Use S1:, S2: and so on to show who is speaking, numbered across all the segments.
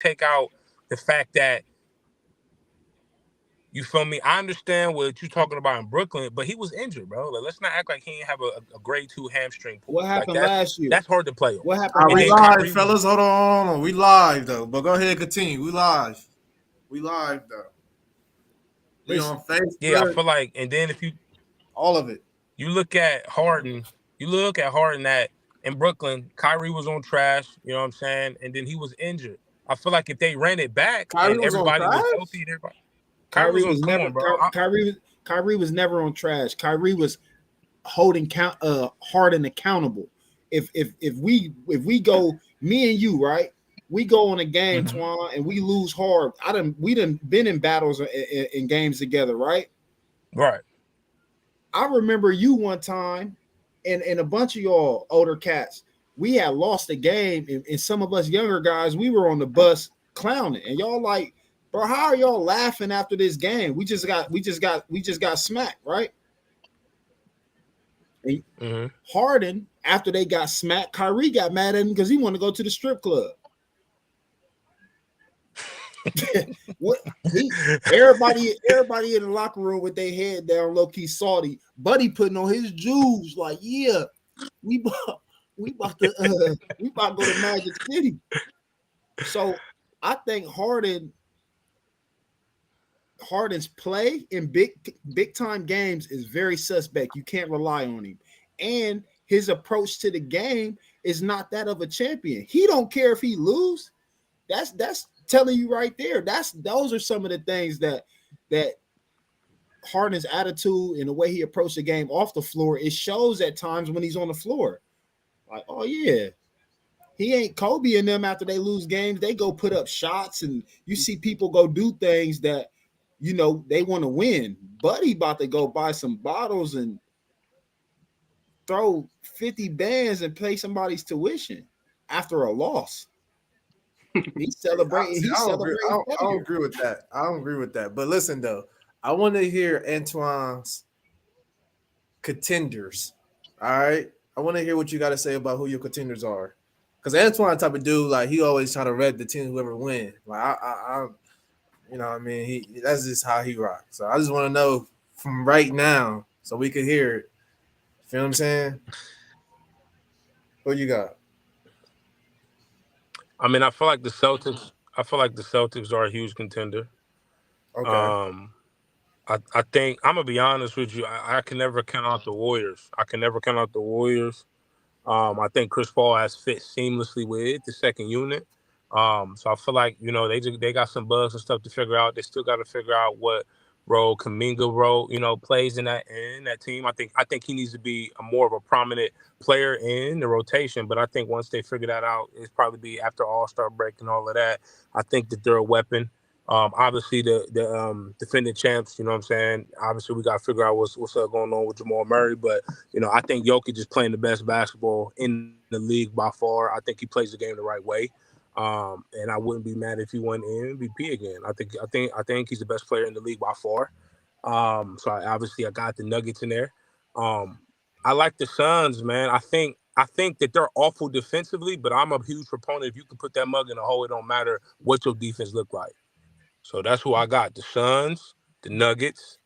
S1: take out the fact that you feel me. I understand what you're talking about in Brooklyn, but he was injured, bro. Like, let's not act like he didn't have a grade 2 hamstring pull.
S2: What
S1: Like
S2: happened last year?
S1: that's hard to play on.
S2: What
S3: All
S2: happened
S3: right,
S1: And
S3: we
S1: then
S2: last year?
S3: live,
S1: Kyrie was
S3: fellas. Hold on. We live though, but go ahead, continue. We live. We live though. We
S2: Listen,
S3: on
S1: yeah. I
S3: Facebook.
S1: feel like, and then if
S3: All of it.
S1: you look at Harden, that in Brooklyn, Kyrie was on trash. You know what I'm saying? And then he was injured. I feel like if they ran it back
S2: Kyrie
S1: and
S2: was on
S1: everybody was
S2: trash.
S1: healthy and everybody, Kyrie
S2: Kyrie
S1: was on.
S2: was
S1: Come
S2: never
S1: on, bro.
S2: Kyrie was never on trash. Kyrie was holding Harden accountable. If we go, me and you, right? We go on a game,
S1: Mhm.
S2: Twan, and we lose hard. We done been in battles in games together, right?
S1: Right.
S2: I remember you one time, and a bunch of y'all older cats. We had lost a game, and some of us younger guys, we were on the bus clowning, and y'all like, bro, how are y'all laughing after this game? We just got smacked, right? And
S1: Hmm.
S2: Harden, after they got smacked, Kyrie got mad at him because he wanted to go to the strip club. What he everybody in the locker room with their head down, low key salty. Buddy putting on his jewels, like, yeah, we about, we about to go to Magic City. So I think Harden's play in big time games is very suspect. You can't rely on him, and his approach to the game is not that of a champion. He don't care if he lose. That's telling you right there. Those are some of the things that Harden's attitude and the way he approached the game off the floor. It shows at times when he's on the floor. Like, oh yeah, he ain't Kobe and them after they lose games. They go put up shots, and you see people go do things that they want to win. Buddy about to go buy some bottles and throw 50 bands and pay somebody's tuition after a loss. He's celebrating.
S3: See,
S2: He's celebrating
S3: I don't
S2: failure.
S3: agree with that. I don't agree with that. But listen though, I want to hear Antoine's contenders. All right, I want to hear what you got to say about who your contenders are. Because Antoine type of dude, like he always trying to read the team whoever win. Like you know, what I mean, that's just how he rocks. So I just want to know from right now, so we could hear it. Feel what I'm saying? What you got?
S1: I mean, I feel like the Celtics. I feel like the Celtics are a huge contender.
S3: Okay.
S1: Um, I think I'm gonna be honest with you. I can never count out the Warriors. I can never count out the Warriors. I think Chris Paul has fit seamlessly with the second unit. So I feel like they got some bugs and stuff to figure out. They still got to figure out what role Kaminga plays in that team. I think he needs to be a more of a prominent player in the rotation. But I think once they figure that out, it's probably be after All-Star break and all of that. I think that they're a weapon. Obviously the defending champs, you know what I'm saying? Obviously we gotta figure out what's going on with Jamal Murray, but I think Jokic is playing the best basketball in the league by far. I think he plays the game the right way. And I wouldn't be mad if he won MVP again. I think he's the best player in the league by far. So I got the Nuggets in there. Um, I like the Suns, man. I think that they're awful defensively, but I'm a huge proponent. If you can put that mug in the hole, it don't matter what your defense look like. So that's who I got: the Suns, the Nuggets,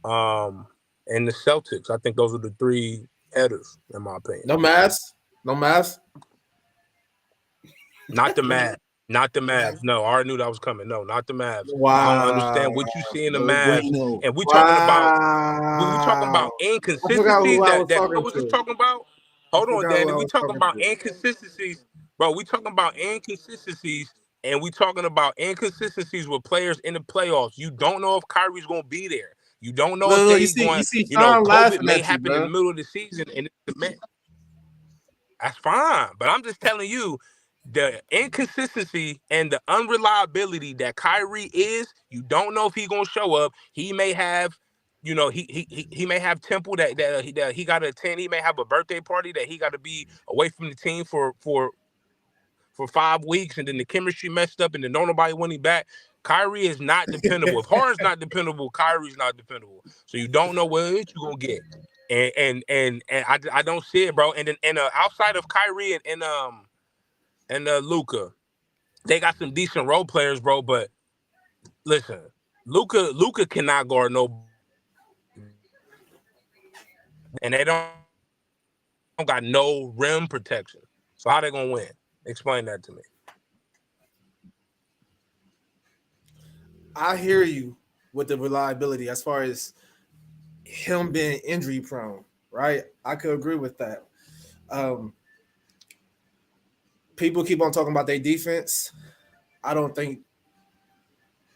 S1: um, and the Celtics. I think those are the three headers, in my opinion.
S3: No mask. No mask.
S1: Not the Mavs. Not the Mavs. No, I already knew that was coming. No, not the Mavs. I don't
S3: Wow.
S1: understand what you see in the
S2: No
S1: Mavs.
S2: bueno.
S1: And we talking
S3: Wow.
S1: about
S3: I forgot
S1: inconsistencies
S3: who I
S1: that
S3: was
S1: that Bill
S3: talking
S1: was just
S3: to.
S1: talking about.
S3: I
S1: Hold on,
S3: forgot who
S1: Danny.
S3: I
S1: We
S3: was
S1: talking
S3: talking
S1: about
S3: to.
S1: inconsistencies, bro. We talking about inconsistencies, and we talking about inconsistencies with players in the playoffs. You don't know if Kyrie's gonna be there. You don't know if
S3: Look,
S1: they
S3: you
S1: going.
S3: see Sean
S1: COVID
S3: laughing
S1: may
S3: at you,
S1: happen in the
S3: bro.
S1: middle of the season, and that's fine. But I'm just telling you, the inconsistency and the unreliability that Kyrie is, you don't know if he's gonna show up. He may have, he may have temple that he got to attend. He may have a birthday party that he got to be away from the team for 5 weeks, and then the chemistry messed up, and then don't nobody want him back. Kyrie is not dependable. If Harden's not dependable, Kyrie's not dependable. So you don't know what you're gonna get. And I don't see it, bro. And then outside of Kyrie and Luca, They got some decent role players, bro. But listen, Luca cannot guard no, and they don't got no rim protection. So how they gonna win? Explain that to me.
S3: I hear you with the reliability as far as him being injury prone, right? I could agree with that. People keep on talking about their defense. I don't think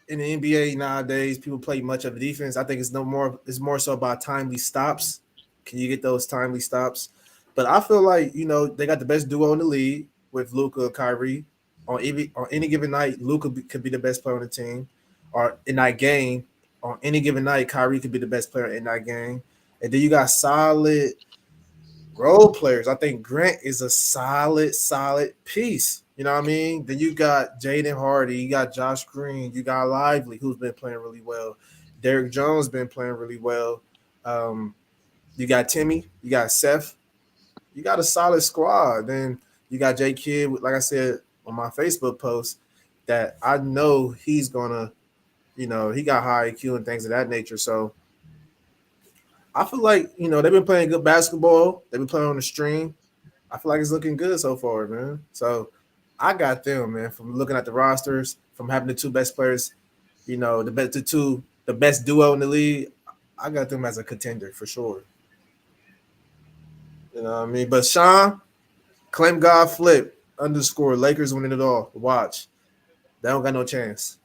S3: in the NBA nowadays people play much of a defense. I think it's more so about timely stops. Can you get those timely stops? But I feel like, they got the best duo in the league with Luka and Kyrie. On any given night, Luka could be the best player on the team. Or in that game, on any given night, Kyrie could be the best player in that game. And then you got solid role players. I think Grant is a solid piece. You know what I mean? Then you got Jaden Hardy, you got Josh Green, you got Lively, who's been playing really well. Derrick Jones been playing really well. You got Timmy, you got Seth. You got a solid squad. Then you got J Kidd, like I said on my Facebook post, that I know he's gonna, he got high IQ and things of that nature. So I feel like, they've been playing good basketball. They've been playing on the stream. I feel like it's looking good so far, man. So I got them, man, from looking at the rosters, from having the two best players, the best duo in the league. I got them as a contender for sure. You know what I mean? But Sean, claim God flip _ Lakers winning it all. Watch. They don't got no chance.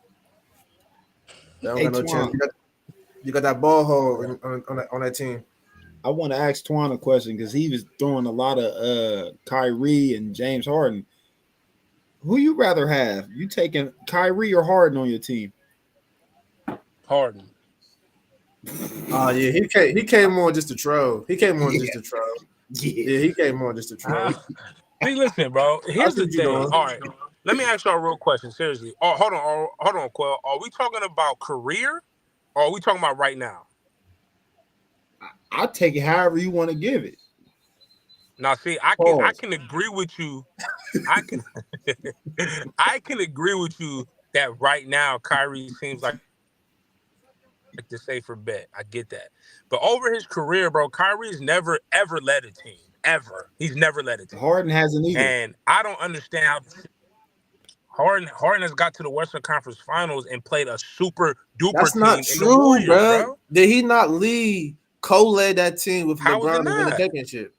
S3: They don't got no chance. You got that ball hole on that team.
S2: I want to ask Twan a question because he was throwing a lot of Kyrie and James Harden. Who you rather have? You taking Kyrie or Harden on your team?
S1: Harden.
S3: Oh yeah, he came on just to troll. He came on just to troll. Yeah, he came on just to troll.
S1: See, listen, bro. Here's the thing. All right, let me ask y'all a real question. Seriously. Oh, hold on, Quell. Are we talking about career, or are we talking about right now?
S2: I'll take it however you want to give it.
S1: Now, see, I can agree with you. I can agree with you that right now Kyrie seems like the safer bet. I get that. But over his career, bro, Kyrie's never ever led a team. Ever. He's never led a team.
S2: Harden hasn't either.
S1: And I don't understand how Harden has got to the Western Conference Finals and played a super duper
S3: That's
S1: team
S3: not
S1: in
S3: true,
S1: the Warriors, bro.
S3: Did he not co-led that team with
S1: How
S3: LeBron to win the championship?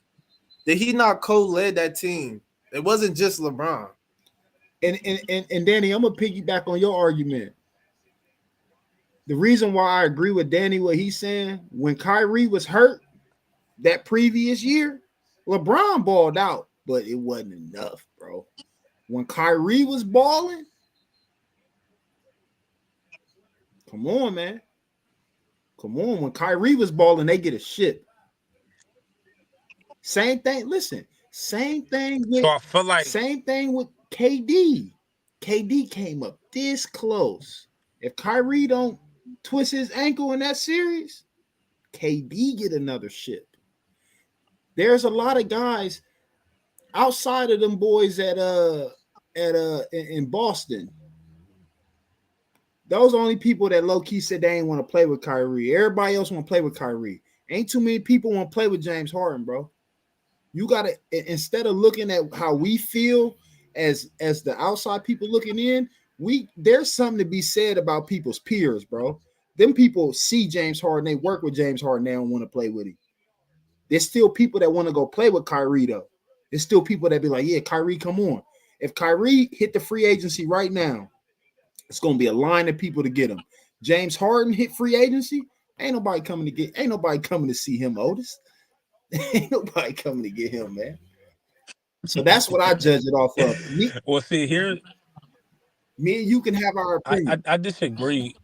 S3: Did he not co-led that team? It wasn't just LeBron.
S2: And Danny, I'm gonna piggyback on your argument. The reason why I agree with Danny, what he's saying, when Kyrie was hurt that previous year, LeBron balled out, but it wasn't enough, bro. When Kyrie was balling, come on, man. Come on. When Kyrie was balling, they get a ship. Same thing. Listen, same thing with
S1: So I feel like
S2: same thing with KD. KD came up this close. If Kyrie don't twist his ankle in that series, KD get another ship. There's a lot of guys outside of them boys in Boston. Those are only people that low-key said they ain't want to play with Kyrie. Everybody else want to play with Kyrie. Ain't too many people want to play with James Harden, bro. You gotta, instead of looking at how we feel as the outside people looking in, there's something to be said about people's peers, bro. Them people see James Harden, they work with James Harden, they don't want to play with him. There's still people that want to go play with Kyrie, though. There's still people that be like, yeah, Kyrie, come on. If Kyrie hit the free agency right now, it's gonna be a line of people to get him. James Harden hit free agency, ain't nobody coming to see him, Otis. Ain't nobody coming to get him, man. So that's what I judge it off of.
S1: Well, see, here,
S2: me and you can have our opinion.
S1: I disagree.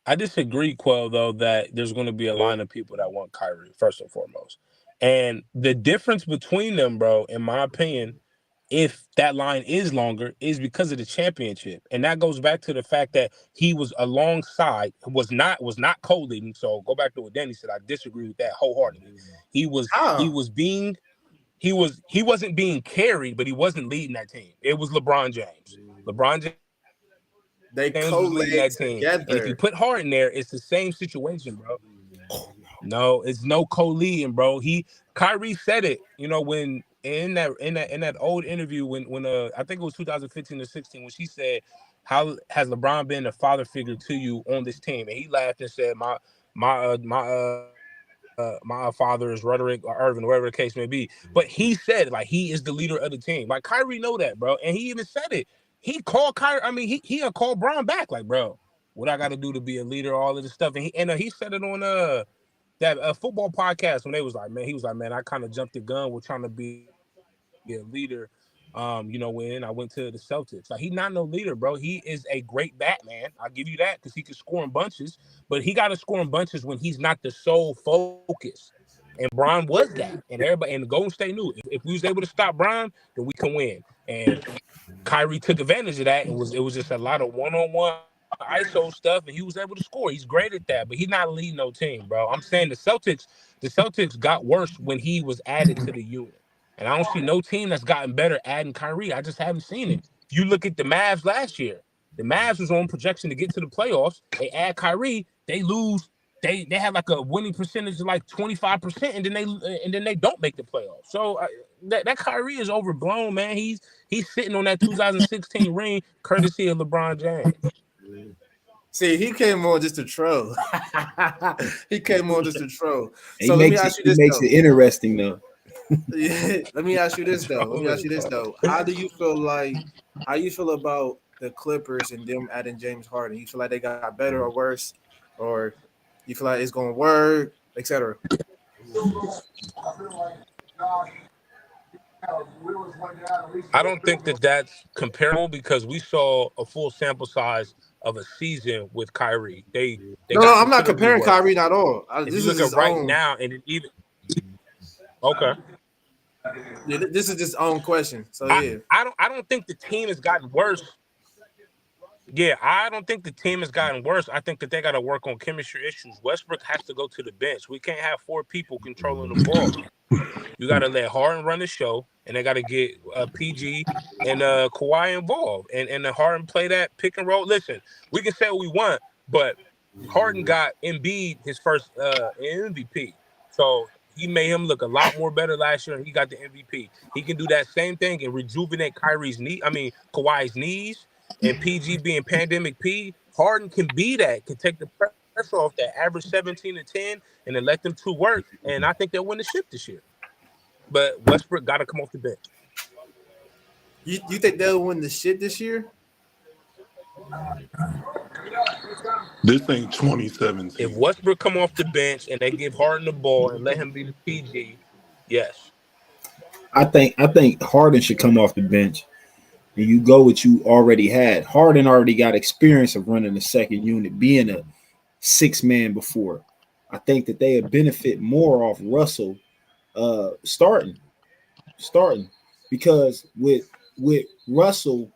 S1: I disagree, Quell, though, that there's going to be a line of people that want Kyrie, first and foremost. And the difference between them, bro, in my opinion, if that line is longer, is because of the championship. And that goes back to the fact that he was alongside, was not co-leading. So go back to what Danny said. I disagree with that wholeheartedly. He wasn't being carried, but he wasn't leading that team. It was LeBron James. LeBron
S3: They
S1: James was leading
S3: co-led
S1: that team. And if you
S3: together.
S1: put Harden there, it's the same situation, bro. No, it's no co-leading, bro. Kyrie said it, when in that old interview when I think it was 2015 or 16 when she said, "How has LeBron been a father figure to you on this team?" And he laughed and said, "My father is Roderick or Irvin, whatever the case may be." But he said, like, he is the leader of the team. Like, Kyrie know that, bro, and he even said it. He called Kyrie. I mean, he called Bron back, like, bro, what I got to do to be a leader, all of this stuff, and he said it on that football podcast when they was like, man, he was like, man, I kind of jumped the gun with trying to be a leader. When I went to the Celtics, like, he not no leader, bro. He is a great Batman. I'll give you that because he can score in bunches, but he got to score in bunches when he's not the sole focus. And Bron was that, and everybody and Golden State knew if we was able to stop Bron, then we can win. And Kyrie took advantage of that. It was just a lot of one-on-one ISO stuff, and he was able to score. He's great at that, but he's not leading no team, bro. I'm saying the Celtics got worse when he was added to the unit. And I don't see no team that's gotten better adding Kyrie. I just haven't seen it. If you look at the Mavs last year, the Mavs was on projection to get to the playoffs. They add Kyrie, they lose. They have like a winning percentage of like 25%, and then they don't make the playoffs. So that Kyrie is overblown, man. He's sitting on that 2016 ring, courtesy of LeBron James.
S3: See, he came on just to troll. He came on just to troll.
S2: So
S3: let me ask you this.
S2: He makes it interesting, though.
S3: Let me ask you this though. How you feel about the Clippers and them adding James Harden? You feel like they got better or worse, or you feel like it's going to work, etc.?
S1: I don't think that that's comparable because we saw a full sample size of a season with Kyrie. No,
S3: I'm not comparing Kyrie at all.
S1: If you look at right now, and even okay.
S3: Yeah, this is his own question. So yeah,
S1: I don't think the team has gotten worse. Yeah, I don't think the team has gotten worse. I think that they got to work on chemistry issues. Westbrook has to go to the bench. We can't have 4 people controlling the ball. You got to let Harden run the show, and they got to get PG and Kawhi involved, and Harden play that pick and roll. Listen, we can say what we want, but Harden got Embiid his first MVP, so he made him look a lot more better last year, and he got the MVP. He can do that same thing and rejuvenate Kawhi's knees, and PG being pandemic P. Harden can be that, can take the pressure off that, average 17 and 10, and then let them two work, and I think they'll win the ship this year. But Westbrook got to come off the bench.
S3: You think they'll win the shit this year?
S4: This ain't 2017.
S1: If Westbrook come off the bench and they give Harden the ball and let him be the PG, yes.
S2: I think Harden should come off the bench, and you go what you already had. Harden already got experience of running the second unit, being a 6-man before. I think that they would benefit more off Russell starting because with Russell,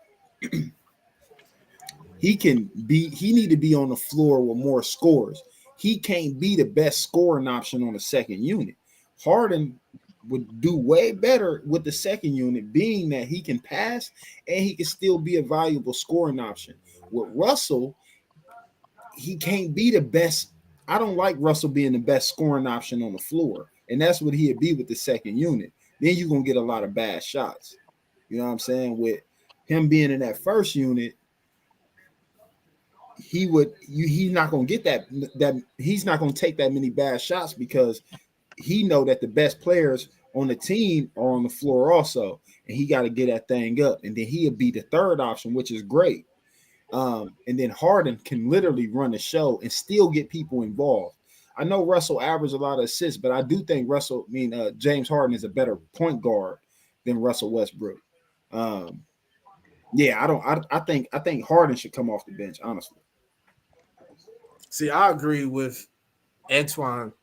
S2: he need to be on the floor with more scores. He can't be the best scoring option on the second unit. Harden would do way better with the second unit, being that he can pass and he can still be a valuable scoring option. With Russell, he can't be the best. I don't like Russell being the best scoring option on the floor, and that's what he'd be with the second unit. Then you're going to get a lot of bad shots. You know what I'm saying? With him being in that first unit, he's not going to get that he's not going to take that many bad shots because he know that the best players on the team are on the floor also, and he got to get that thing up, and then he'll be the third option, which is great. And then Harden can literally run the show and still get people involved. I know Russell averaged a lot of assists, but I do think James Harden is a better point guard than Russell Westbrook. I think Harden should come off the bench, honestly.
S3: See, I agree with Antoine.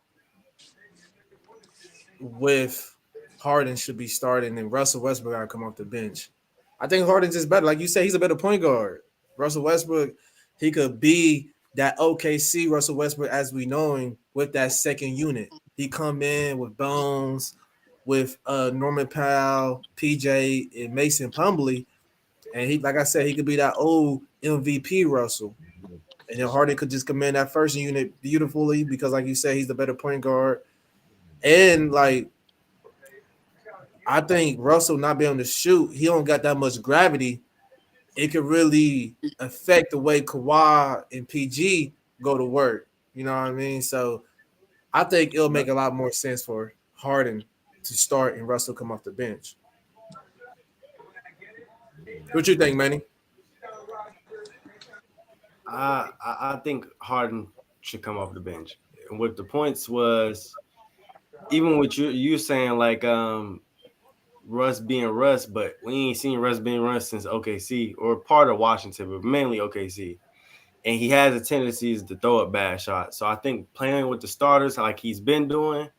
S3: With Harden should be starting, and Russell Westbrook got to come off the bench. I think Harden's just better. Like you said, he's a better point guard. Russell Westbrook, he could be that OKC Russell Westbrook as we know him with that second unit. He come in with Bones, with Norman Powell, PJ, and Mason Plumlee, And he, like I said, he could be that old MVP Russell. And then Harden could just command that first unit beautifully because, like you said, he's the better point guard. And like, I think Russell not being able to shoot, he don't got that much gravity. It could really affect the way Kawhi and PG go to work. You know what I mean? So I think it'll make a lot more sense for Harden to start and Russell come off the bench. What you think, Manny?
S5: I think Harden should come off the bench. And what the points was, even with you saying like Russ being Russ, but we ain't seen Russ being Russ since OKC or part of Washington, but mainly OKC. And he has a tendency to throw up bad shots. So I think playing with the starters like he's been doing,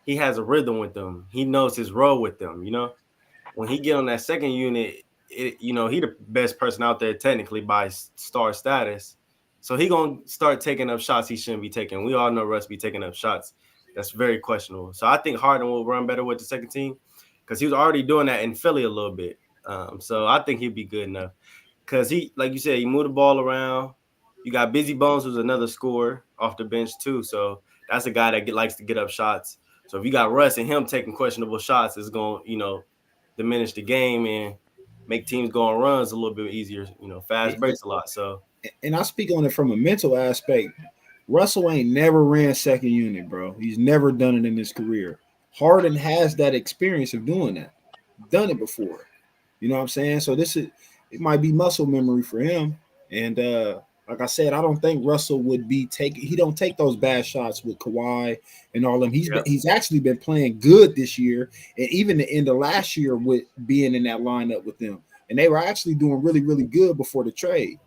S5: he has a rhythm with them. He knows his role with them, you know. When he get on that second unit, he the best person out there technically by star status. So he going to start taking up shots he shouldn't be taking. We all know Russ be taking up shots. That's very questionable. So I think Harden will run better with the second team because he was already doing that in Philly a little bit. So I think he'd be good enough because he, like you said, he moved the ball around. You got Busy Bones, who's another scorer off the bench too. So that's a guy that likes to get up shots. So if you got Russ and him taking questionable shots, it's going to, diminish the game and make teams go on runs a little bit easier. Fast breaks a lot. So,
S2: and I speak on it from a mental aspect. Russell ain't never ran second unit, bro. He's never done it in his career. Harden has that experience of doing that. Done it before. You know what I'm saying? So it might be muscle memory for him. And like I said, I don't think Russell would be he don't take those bad shots with Kawhi and all them. He's actually been playing good this year, and even the end of last year with being in that lineup with them. And they were actually doing really, really good before the trade,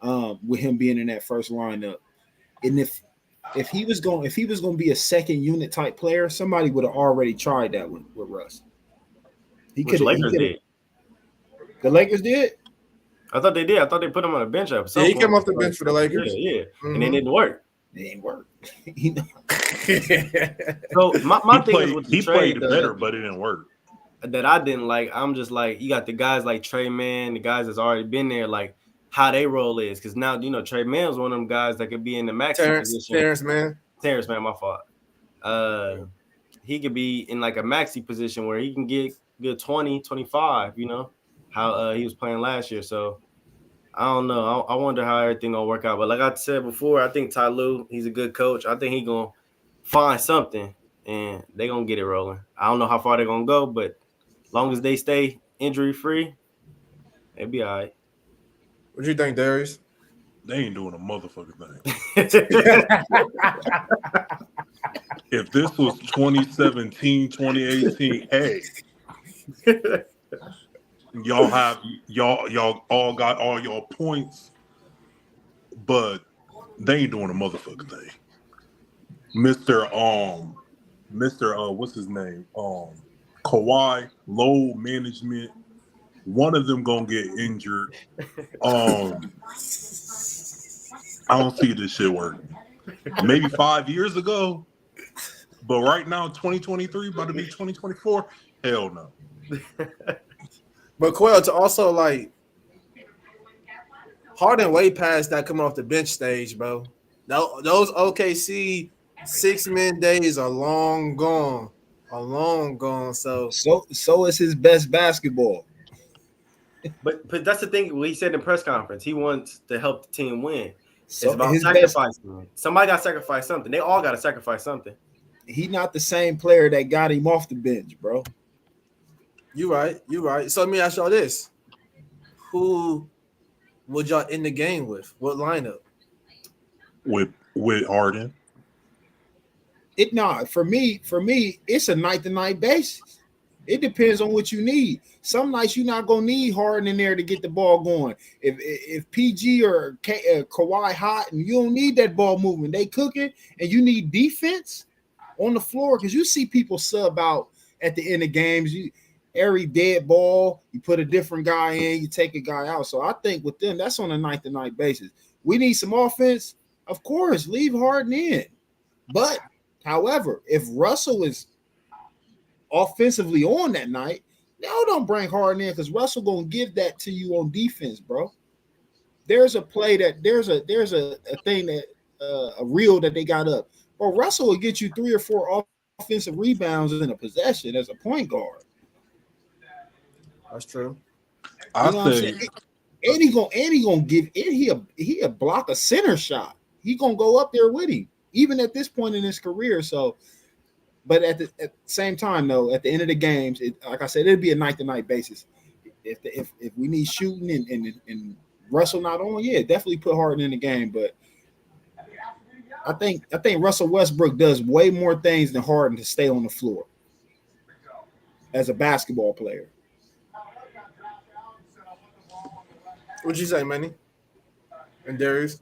S2: with him being in that first lineup. And if he was going to be a second unit type player, somebody would have already tried that one with Russ.
S5: The Lakers did.
S2: The Lakers did?
S5: I thought they did. I thought they put him on the bench up.
S3: Yeah, he came off the bench for the Lakers.
S5: Yeah. Mm-hmm. And it didn't work.
S2: It didn't work.
S5: So my thing is with the
S4: he
S5: trade,
S4: played better, but it didn't work.
S5: That I didn't like. I'm just like, you got the guys like Trey Mann, the guys that's already been there, like how they role is. Because now, Trey Mann's one of them guys that could be in the maxi position. Terrence Mann, my fault. He could be in like a maxi position where he can get good 20, 25, how he was playing last year. So I don't know. I wonder how everything gonna work out. But like I said before, I think Ty Lue, he's a good coach. I think he gonna find something and they gonna get it rolling. I don't know how far they're gonna go, but as long as they stay injury free, they'll be all right.
S3: What you think, Darius?
S4: They ain't doing a motherfucking thing. If this was 2017, 2018, hey. Y'all all got all your points, but they ain't doing a motherfucking thing. Mr. What's his name? Kawhi, low management. One of them gonna get injured. I don't see this shit working. Maybe 5 years ago, but right now, 2023, about to be 2024. Hell no.
S3: But Quail, to also like Harden way past that coming off the bench stage, bro. Those OKC 6-man days are long gone. So
S2: is his best basketball.
S5: But that's the thing. What he said in press conference, he wants to help the team win.
S2: So
S5: it's about sacrificing. Somebody got to sacrifice something. They all got to sacrifice something.
S2: He's not the same player that got him off the bench, bro.
S3: You right. So let me ask y'all this: who would y'all end the game with? What lineup?
S4: With Harden.
S2: For me, it's a night-to-night basis. It depends on what you need. Some nights you're not gonna need Harden in there to get the ball going. If PG or Kawhi hot and you don't need that ball movement, they cooking, and you need defense on the floor because you see people sub out at the end of games. Every dead ball, you put a different guy in, you take a guy out. So I think with them, that's on a night-to-night basis. We need some offense, of course. Leave Harden in, but however, if Russell is offensively on that night, No, don't bring Harden in because Russell gonna give that to you on defense, bro. There's a play that there's a thing that a reel that they got up. Well, Russell will get you 3 or 4 offensive rebounds in a possession as a point guard.
S3: That's true.
S4: I
S2: You know what I'm
S4: say
S2: saying? And he gonna give and he block a center shot. He gonna go up there with him, even at this point in his career. So, but at the same time, though, at the end of the games, like I said, it'd be a night to night basis. If we need shooting and Russell not on, yeah, definitely put Harden in the game. But I think Russell Westbrook does way more things than Harden to stay on the floor as a basketball player.
S3: What'd you say, Manny? And Darius?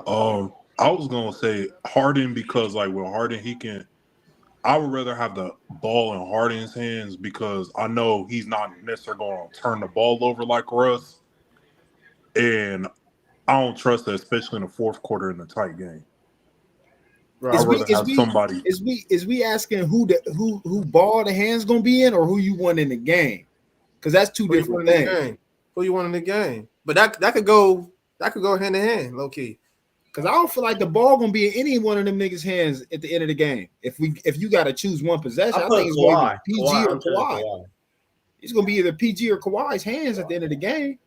S4: I was gonna say Harden because like with Harden I would rather have the ball in Harden's hands because I know he's not necessarily going to turn the ball over like Russ, and I don't trust that, especially in the fourth quarter in a tight game.
S3: Right.
S4: I'd rather have somebody.
S2: Is we asking who ball the hands gonna be in or who you want in the game? Because that's two different things.
S3: Who you want in the game? But that could go hand in hand, low key.
S2: Because I don't feel like the ball gonna be in any one of them niggas' hands at the end of the game. If you got to choose one possession, I think it's going to be PG or Kawhi. It's gonna be either PG or Kawhi's hands at the end of the game.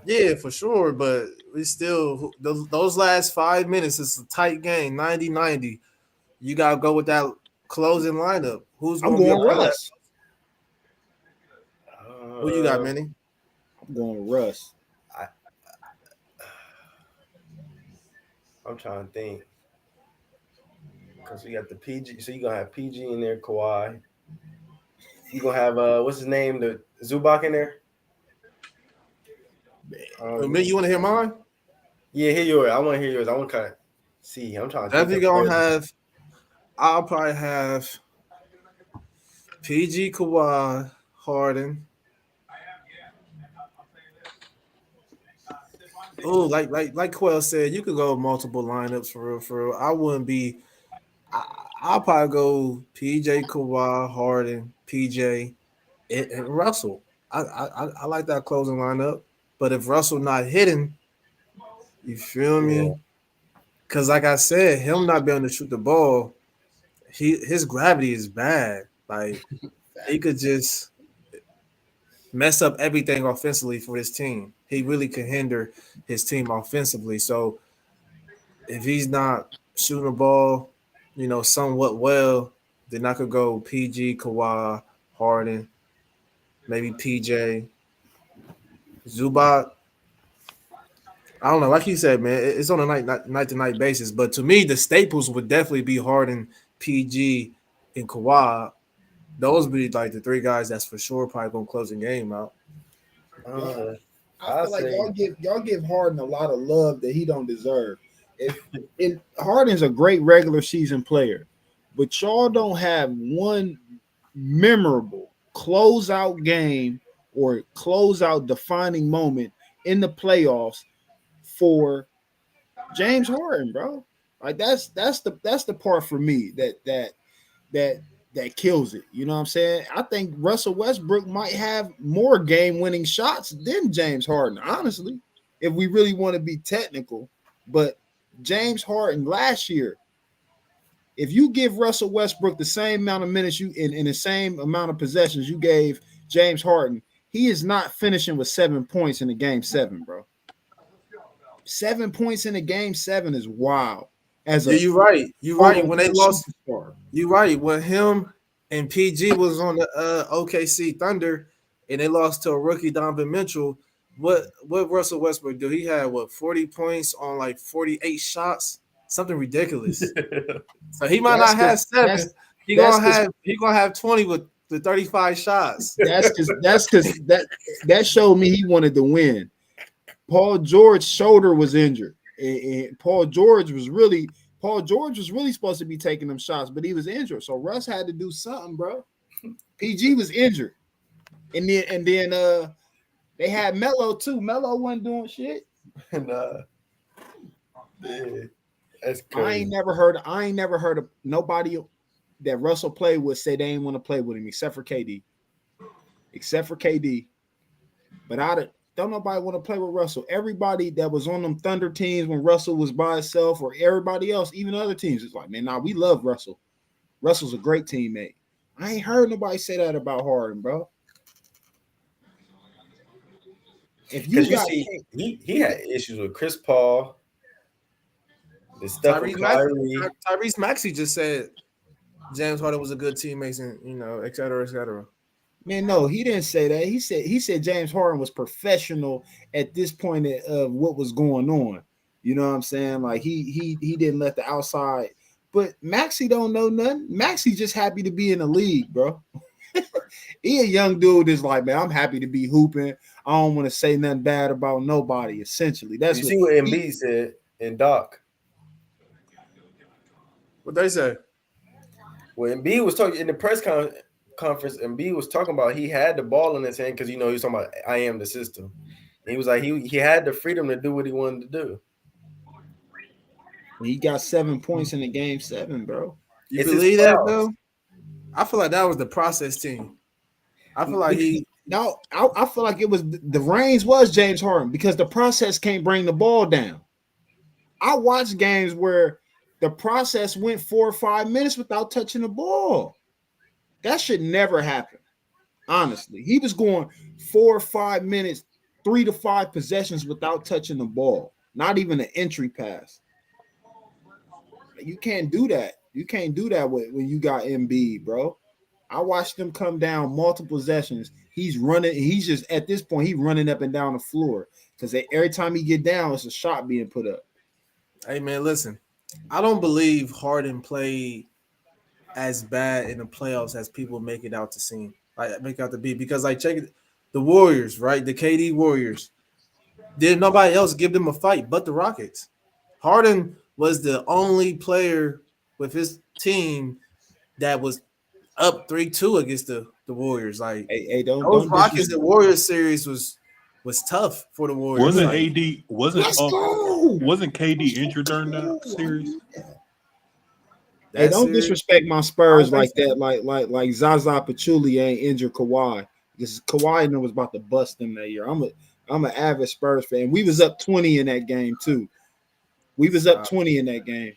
S3: Yeah, for sure. But we still those last 5 minutes. It's a tight game, 90-90. You gotta go with that closing lineup. Who's
S2: I'm
S3: going
S2: going Russ.
S3: Who you got, Manny?
S2: I'm going Russ.
S5: I'm trying to think. Because we got the PG. So you're going to have PG in there, Kawhi. You're going to have, what's his name? The Zubac in there?
S3: You want to hear mine?
S5: Yeah, hear yours. I want to hear yours. I want to kind of see. I'm trying to
S3: Definitely going to have, I'll probably have PG, Kawhi, Harden. Oh, like Quell said, you could go multiple lineups for real. I wouldn't be. I'll probably go PJ, Kawhi, Harden, PJ, and Russell. I like that closing lineup. But if Russell not hitting, you feel me? Because like I said, him not being able to shoot the ball, his gravity is bad. Like he could just mess up everything offensively for his team. He really could hinder his team offensively. So if he's not shooting the ball, somewhat well, then I could go PG, Kawhi, Harden, maybe PJ, Zubac. I don't know. Like you said, man, it's on a night-to-night basis. But to me, the staples would definitely be Harden, PG, and Kawhi. Those would be like the three guys that's for sure probably going to close the game out.
S2: I feel like y'all give Harden a lot of love that he don't deserve. Harden's a great regular season player, but y'all don't have one memorable closeout game or closeout defining moment in the playoffs for James Harden, bro. Like that's the part for me that kills it. You know what I'm saying? I think Russell Westbrook might have more game-winning shots than James Harden, honestly, if we really want to be technical. But James Harden last year, if you give Russell Westbrook the same amount of minutes in the same amount of possessions you gave James Harden, he is not finishing with 7 points in a game 7, bro. 7 points in a game 7 is wild.
S3: You're right. You're right. When they lost, you're right. When him and PG was on the OKC Thunder and they lost to a rookie Donovan Mitchell, what Russell Westbrook do? He had 40 points on like 48 shots, something ridiculous. So he might not have 7. He gonna have 20 with the 35 shots.
S2: That's because that showed me he wanted to win. Paul George's shoulder was injured. And Paul George was really supposed to be taking them shots, but he was injured. So Russ had to do something, bro. PG was injured. And then they had Melo too. Melo wasn't doing shit.
S5: Yeah, that's crazy.
S2: I ain't never heard of nobody that Russell played with say they ain't want to play with him except for KD. except for KD. But don't nobody want to play with Russell. Everybody that was on them Thunder teams when Russell was by himself, or everybody else, even other teams, it's like, man, nah, we love Russell. Russell's a great teammate. I ain't heard nobody say that about Harden, bro. If you
S5: Because
S2: got
S5: he had issues with Chris Paul, the stuff with Kyrie.
S3: Tyrese Maxey just said James Harden was a good teammate, and et cetera, et cetera.
S2: Man, no, he didn't say that. He said James Harden was professional at this point of what was going on. You know what I'm saying? Like he didn't let the outside. But Maxey don't know nothing. Maxey just happy to be in the league, bro. He a young dude that's like, man, I'm happy to be hooping. I don't want to say nothing bad about nobody. Essentially, that's
S5: you see what Embiid said in Doc.
S3: What they say?
S5: Well, Embiid was talking in the press conference. Embiid was talking about he had the ball in his hand because he was talking about I am the system. And he was like he had the freedom to do what he wanted to do.
S2: He got 7 points in the game 7, bro.
S3: You believe that, though? I feel like that was the process team. I feel like
S2: I feel like it was the reins was James Harden because the process can't bring the ball down. I watched games where the process went 4 or 5 minutes without touching the ball. That should never happen. Honestly, he was going 4 or 5 minutes, 3 to 5 possessions without touching the ball. Not even an entry pass. You can't do that. You can't do that when you got Embiid, bro. I watched him come down multiple possessions. He's running. He's just at this point, he's running up and down the floor because every time he get down, it's a shot being put up.
S3: Hey man, listen. I don't believe Harden played as bad in the playoffs as people make it out to seem. Make out to be because check it, the Warriors, right? The KD Warriors. Did nobody else give them a fight but the Rockets? Harden was the only player with his team that was up 3-2 against the Warriors. Those Rockets and Warriors series was tough for the Warriors.
S4: Wasn't KD injured during that series?
S2: Hey, don't disrespect my Spurs like that. Like Zaza Pachulia ain't injured Kawhi because Kawhi was about to bust them that year. I'm an avid Spurs fan. We was up 20 in that game too. We was up 20 in that game.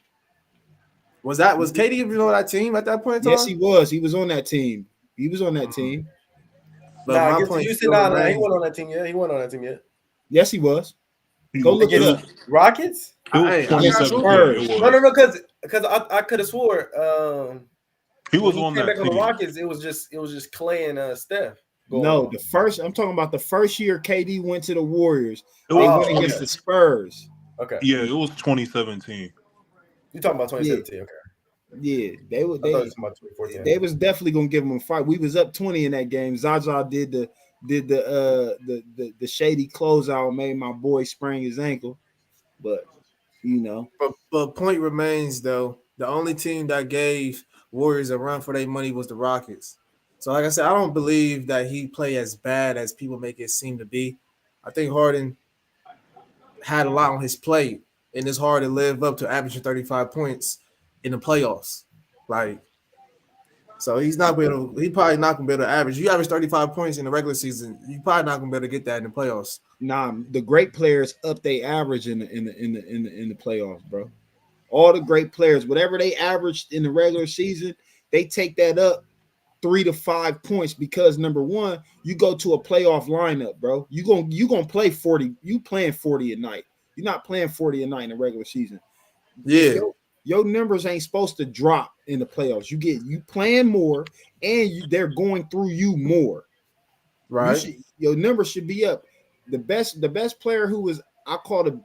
S3: Was KD even on that team at that point in time?
S2: Yes, he was. He was on that team. He was on that team.
S5: But he wasn't on that team yet. He wasn't on that team yet.
S2: Yes, he was. Go look it up.
S5: Rockets?
S2: No,
S5: because I could have swore
S4: he was on that
S5: back
S4: team.
S5: On the Rockets. It was just Clay and Steph.
S2: No, I'm talking about the first year KD went to the Warriors. They went against the Spurs.
S5: Okay.
S4: Yeah, it was 2017.
S5: You talking about 2017?
S2: Yeah.
S5: Okay.
S2: Yeah, they was definitely gonna give him a fight. We was up 20 in that game. Zaza did the shady closeout, made my boy sprain his ankle, but
S3: But point remains though, the only team that gave Warriors a run for their money was the Rockets. So like I said, I don't believe that he played as bad as people make it seem to be. I think Harden had a lot on his plate, and it's hard to live up to averaging 35 points in the playoffs. So he probably not gonna be able to average. You average 35 points in the regular season, you probably not gonna be able to get that in the playoffs.
S2: Nah, the great players up they average in the playoffs, bro. All the great players, whatever they averaged in the regular season, they take that up 3 to 5 points because number one, you go to a playoff lineup, bro. You gonna play 40. You playing 40 a night. You're not playing 40 a night in the regular season.
S3: Yeah.
S2: Your numbers ain't supposed to drop in the playoffs. You playing more, and they're going through you more.
S3: Right.
S2: Your numbers should be up. The best player who was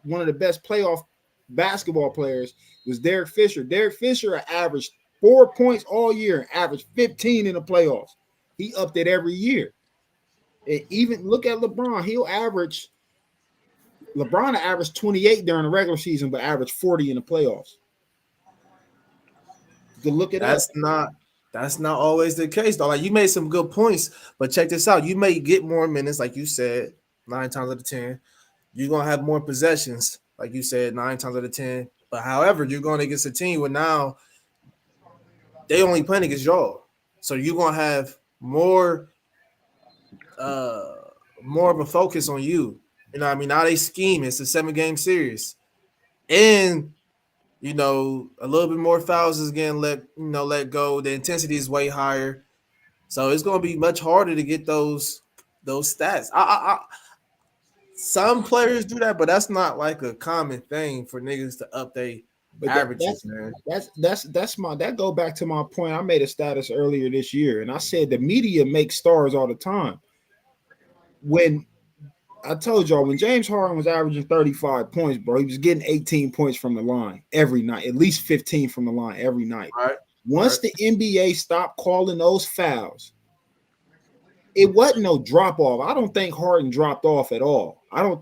S2: one of the best playoff basketball players was Derek Fisher. Derek Fisher averaged 4 points all year and averaged 15 in the playoffs. He upped it every year. And even look at LeBron. LeBron averaged 28 during the regular season, but averaged 40 in the playoffs. You can look at that.
S3: That's not always the case, though. You made some good points, but check this out. You may get more minutes, like you said, 9 times out of 10. You're gonna have more possessions, like you said, 9 times out of 10. But however, you're going against a team where now they only playing against y'all. So you're gonna have more more of a focus on you. You know what I mean? Now they scheme. It's a 7-game series. And a little bit more fouls is getting let go. The intensity is way higher. So it's gonna be much harder to get those stats. Some players do that, but that's not like a common thing for niggas to update averages, man.
S2: That go back to my point. I made a status earlier this year, and I said the media makes stars all the time. When I told y'all, when James Harden was averaging 35 points, bro, he was getting 18 points from the line every night, at least 15 from the line every night.
S3: Right.
S2: Once the NBA stopped calling those fouls, it wasn't no drop off. I don't think Harden dropped off at all. I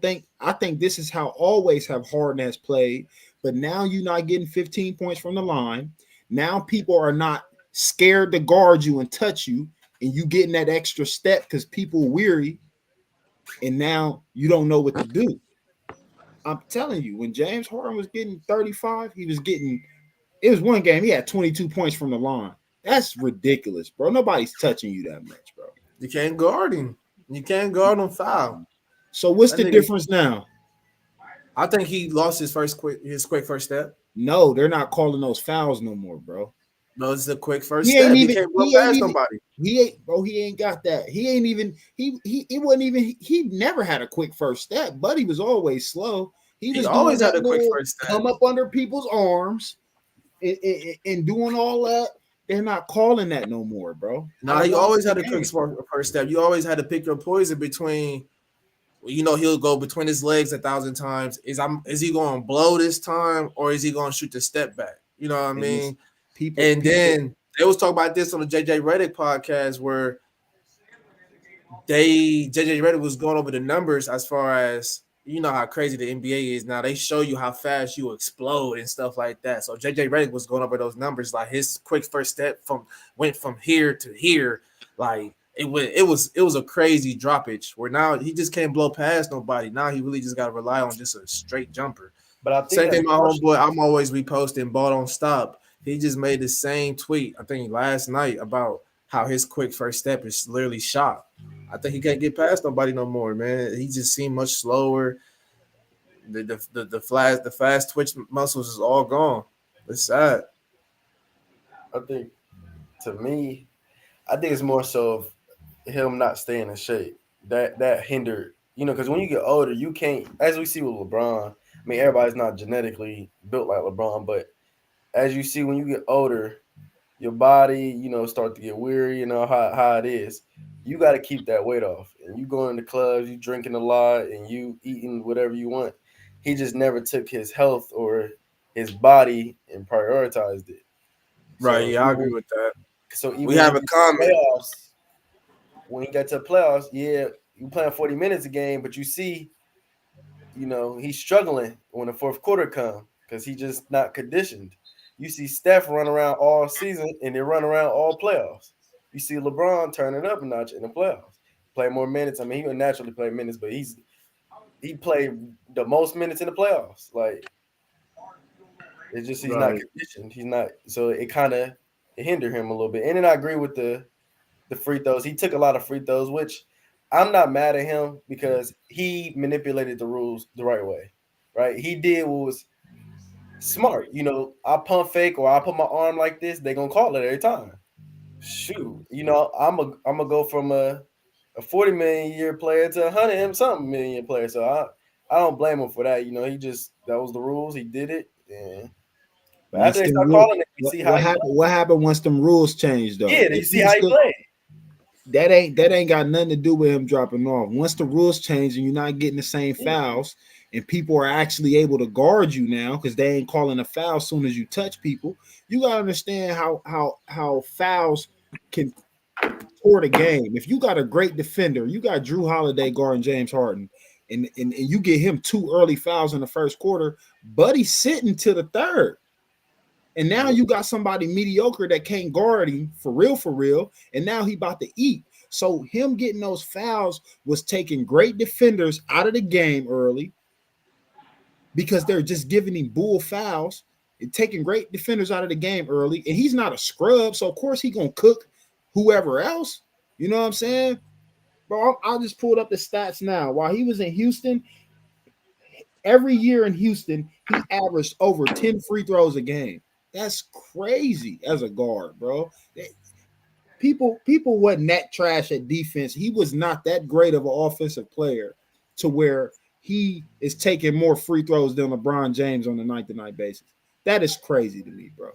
S2: think this is how always have Harden has played, but now you're not getting 15 points from the line. Now people are not scared to guard you and touch you, and you getting that extra step because people are weary, and now you don't know what to do. I'm telling you, when James Harden was getting 35, it was one game, he had 22 points from the line. That's ridiculous, bro. Nobody's touching you that much, bro.
S3: You can't guard him. You can't guard him foul.
S2: So what's the difference now?
S3: I think he lost his quick first step.
S2: No, they're not calling those fouls no more, bro.
S3: No, it's a quick first step. He can't blow past nobody.
S2: He ain't got that. He never had a quick first step, but he was always slow. He
S3: always had a quick first step.
S2: Come up under people's arms and doing all that. They're not calling that no more, bro.
S3: No, he always had a quick first step. You always had to pick your poison between, he'll go between his legs 1,000 times. Is he going to blow this time, or is he going to shoot the step back? You know what I mean? Then they was talking about this on the JJ Redick podcast, where JJ Redick was going over the numbers as far as, how crazy the NBA is now. They show you how fast you explode and stuff like that. So JJ Redick was going over those numbers, like his quick first step went from here to here. Like it was a crazy droppage where now he just can't blow past nobody. Now he really just got to rely on just a straight jumper. But I think same thing, my homeboy. I'm always reposting Ball Don't Stop. He just made the same tweet, I think last night, about how his quick first step is literally shot. I think he can't get past nobody no more, man. He just seemed much slower. The fast twitch muscles is all gone. It's sad.
S6: I think, to me, it's more so of him not staying in shape. That hindered, because when you get older, you can't, as we see with LeBron. I mean, everybody's not genetically built like LeBron, but as you see when you get older, your body, start to get weary, how it is. You got to keep that weight off. And you going to clubs, you drinking a lot, and you eating whatever you want. He just never took his health or his body and prioritized it.
S3: Right, I agree with that.
S6: So even
S3: we have a comment.
S6: When he got to the playoffs, you playing 40 minutes a game, but you see, he's struggling when the fourth quarter comes because he's just not conditioned. You see Steph run around all season, and they run around all playoffs. You see LeBron turn it up a notch in the playoffs, play more minutes. I mean, he would naturally play minutes, but he played the most minutes in the playoffs. Like, it's just he's not conditioned. He's not, so it kind of hindered him a little bit. And then I agree with the free throws. He took a lot of free throws, which I'm not mad at him because he manipulated the rules the right way, right? He did what was smart. I pump fake or I put my arm like this, they're going to call it every time. Shoot, I'm gonna go from a 40 million a year player to 100 million player. So I don't blame him for that. That was the rules. He did it. Yeah. But after they start calling it, you see how
S2: what happened once them rules changed, though.
S6: Yeah, you see how he played.
S2: That ain't got nothing to do with him dropping off. Once the rules change and you're not getting the same fouls, and people are actually able to guard you now because they ain't calling a foul as soon as you touch people. You gotta understand how fouls can toward a game. If you got a great defender, you got Drew Holiday guarding James Harden, and you get him 2 early fouls in the first quarter, Buddy's sitting to the third. And now you got somebody mediocre that can't guard him for real, and now he about to eat. So him getting those fouls was taking great defenders out of the game early because they're just giving him bull fouls and taking great defenders out of the game early. And he's not a scrub, so of course he's gonna cook whoever else. You know what I'm saying? Bro, I just pulled up the stats now. While he was in Houston, every year in Houston, he averaged over 10 free throws a game. That's crazy as a guard, bro. People wasn't that trash at defense. He was not that great of an offensive player to where he is taking more free throws than LeBron James on a night-to-night basis. That is crazy to me, bro.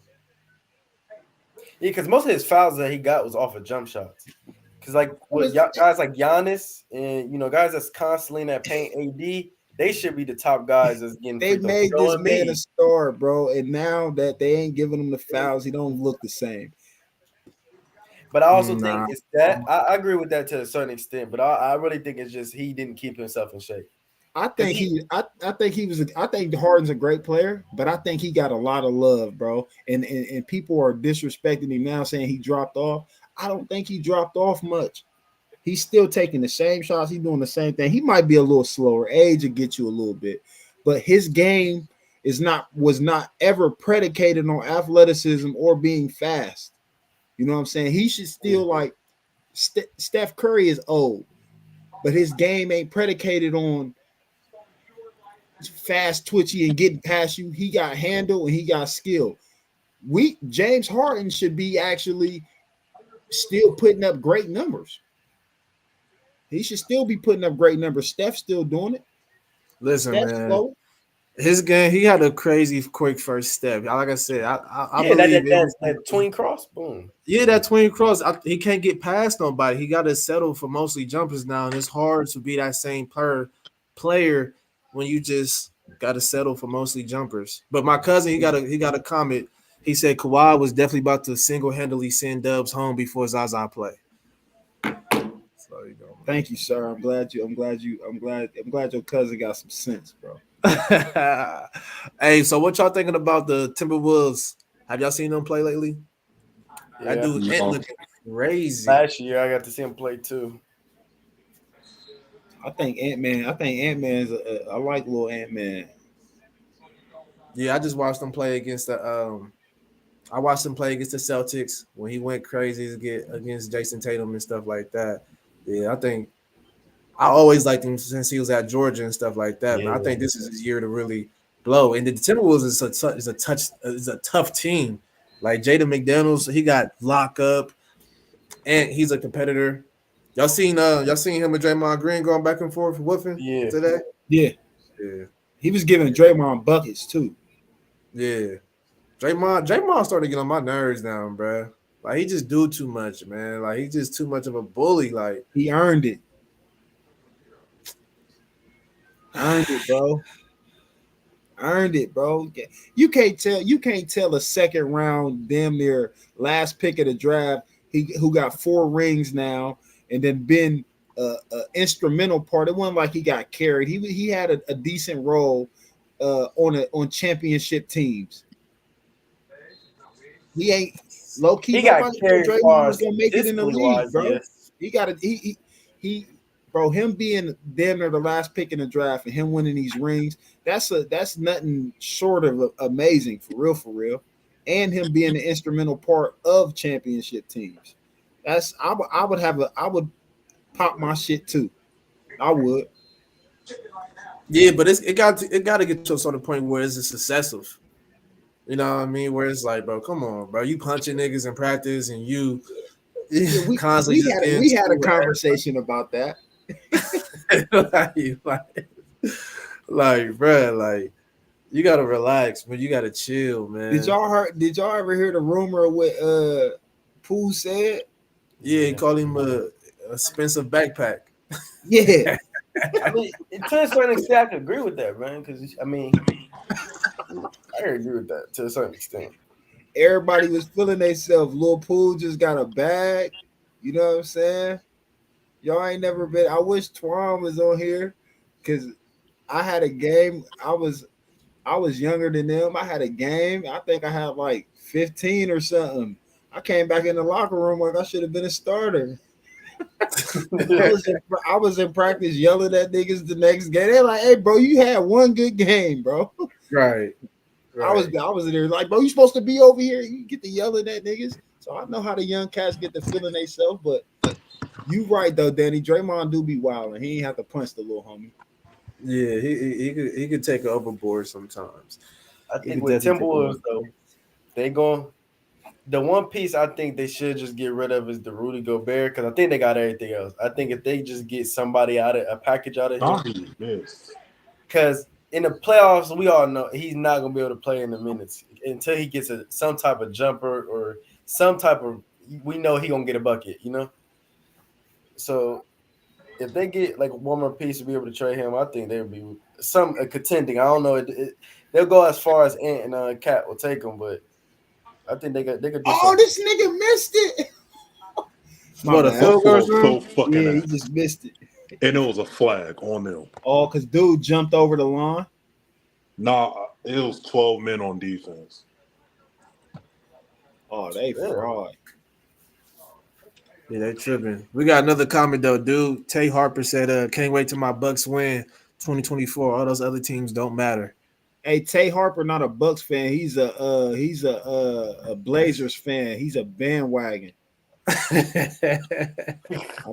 S6: Yeah, because most of his fouls that he got was off of jump shots. Because like with guys like Giannis and guys that's constantly in that paint, AD, they should be the top guys that's getting
S2: They
S6: free throws.
S2: made
S6: So
S2: this
S6: am
S2: man
S6: me.
S2: a star, bro, and now that they ain't giving him the fouls, he don't look the same.
S6: But I also
S2: Nah.
S6: think it's that I agree with that to a certain extent, but I really think it's just he didn't keep himself in shape.
S2: I think I think Harden's a great player, but I think he got a lot of love, bro. And people are disrespecting him now, saying he dropped off. I don't think he dropped off much. He's still taking the same shots. He's doing the same thing. He might be a little slower. Age will get you a little bit, but his game was not ever predicated on athleticism or being fast. You know what I'm saying? He should still like Steph Curry is old, but his game ain't predicated on fast, twitchy, and getting past you. He got handle and he got skill. James Harden should be actually still putting up great numbers. He should still be putting up great numbers. Steph's still doing it.
S3: Listen,
S2: Steph's
S3: man.
S2: slow.
S3: His game, he had a crazy quick first step. Like I said, I
S6: Yeah,
S3: believe
S6: that tween cross, boom.
S3: Yeah, that tween cross. He can't get past nobody. He got to settle for mostly jumpers now, and it's hard to be that same player when you just got to settle for mostly jumpers. But my cousin, he got a comment. He said Kawhi was definitely about to single-handedly send Dubs home before Zaza play. So you go.
S2: Thank you, sir. I'm glad your cousin got some sense, bro.
S3: Hey, so what y'all thinking about the Timberwolves? Have y'all seen them play lately?
S6: Yeah.
S3: That dude
S4: No.
S3: looking crazy.
S6: Last year I got to see him play too.
S2: I think Ant-Man's I like little Ant-Man.
S3: Yeah, I just watched him play against the I watched him play against the Celtics when he went crazy to get against Jason Tatum and stuff like that. Yeah, I think I always liked him since he was at Georgia and stuff like that.
S6: Yeah.
S3: But I think this is his year to really blow. And the Timberwolves is a tough team. Like Jaden McDaniels, he got locked up, and he's a competitor. Y'all seen him and Draymond Green going back and forth woofing today?
S2: Yeah.
S3: Yeah.
S2: He was giving Draymond buckets too.
S3: Yeah. Draymond started to get on my nerves now, bro. Like he just do too much, man. Like he's just too much of a bully. Like
S2: He earned it. Earned it, bro. You can't tell a second round, damn near last pick of the draft, who got 4 rings now, and then been a instrumental part. It wasn't like he got carried. He had a decent role on championship teams. He ain't low key.
S6: He got carried far
S2: was gonna make it in the league, bro.
S6: yes.
S2: He got it. He bro. Him being damn near the last pick in the draft and him winning these rings, that's nothing short of amazing, for real. And him being an instrumental part of championship teams. I would pop my shit too. I would.
S3: yeah, but it got to get to a sort of point where it's just excessive. You know what I mean? Where it's like, bro, come on, bro. You punching niggas in practice and you constantly
S2: we had a conversation about that.
S3: like, bro, like you gotta relax, but you gotta chill, man.
S2: Did y'all ever hear the rumor of what Pooh said?
S3: Yeah, he called him a expensive backpack.
S2: Yeah.
S6: I mean, to a certain extent, I can agree with that, man. Because I mean, I can agree with that to a certain extent.
S2: Everybody was feeling themselves. Lil Pooh just got a bag. You know what I'm saying? Y'all ain't never been. I wish Twan was on here because I had a game. I was younger than them. I had a game. I think I had like 15 or something. I came back in the locker room like I should have been a starter. I was in practice yelling at niggas the next game. They're like, "Hey, bro, you had one good game, bro."
S3: Right.
S2: I was in there like, "Bro, you supposed to be over here. You get to yelling at niggas." So I know how the young cats get to feeling themselves, but You right though, Danny. Draymond do be wild, and he ain't have to punch the little homie.
S3: Yeah, he could take it overboard sometimes.
S6: I
S3: He
S6: think
S3: could
S6: with
S3: definitely take it
S6: Timberwolves though,
S3: overboard.
S6: they going the one piece I think they should just get rid of is the Rudy Gobert because I think they got everything else. I think if they just get somebody out of a package out of him,
S4: Nah, he missed.
S6: because in the playoffs we all know he's not gonna be able to play in the minutes until he gets some type of jumper or some type of. We know he gonna get a bucket, you know. So if they get like one more piece to be able to trade him, I think they'll be some contending. I don't know. They'll go as far as Ant and Cat will take them, but I think they could do
S2: Oh,
S6: something.
S2: this nigga missed it. My
S3: What a
S2: bad.
S3: field
S4: Buffalo
S3: goal,
S4: so
S3: bro?
S4: fucking
S2: Yeah, he
S4: ass.
S2: just missed it.
S4: And it was a flag on them.
S2: Oh, because dude jumped over the line.
S4: Nah, it was 12 men on defense.
S2: Oh, they
S6: Yeah.
S2: fraud.
S3: Yeah, they tripping. We got another comment though, dude. Tay Harper said, "Can't wait till my Bucks win 2024. All those other teams don't matter."
S2: Hey, Tay Harper, not a Bucks fan. He's a Blazers fan. He's a bandwagon. I've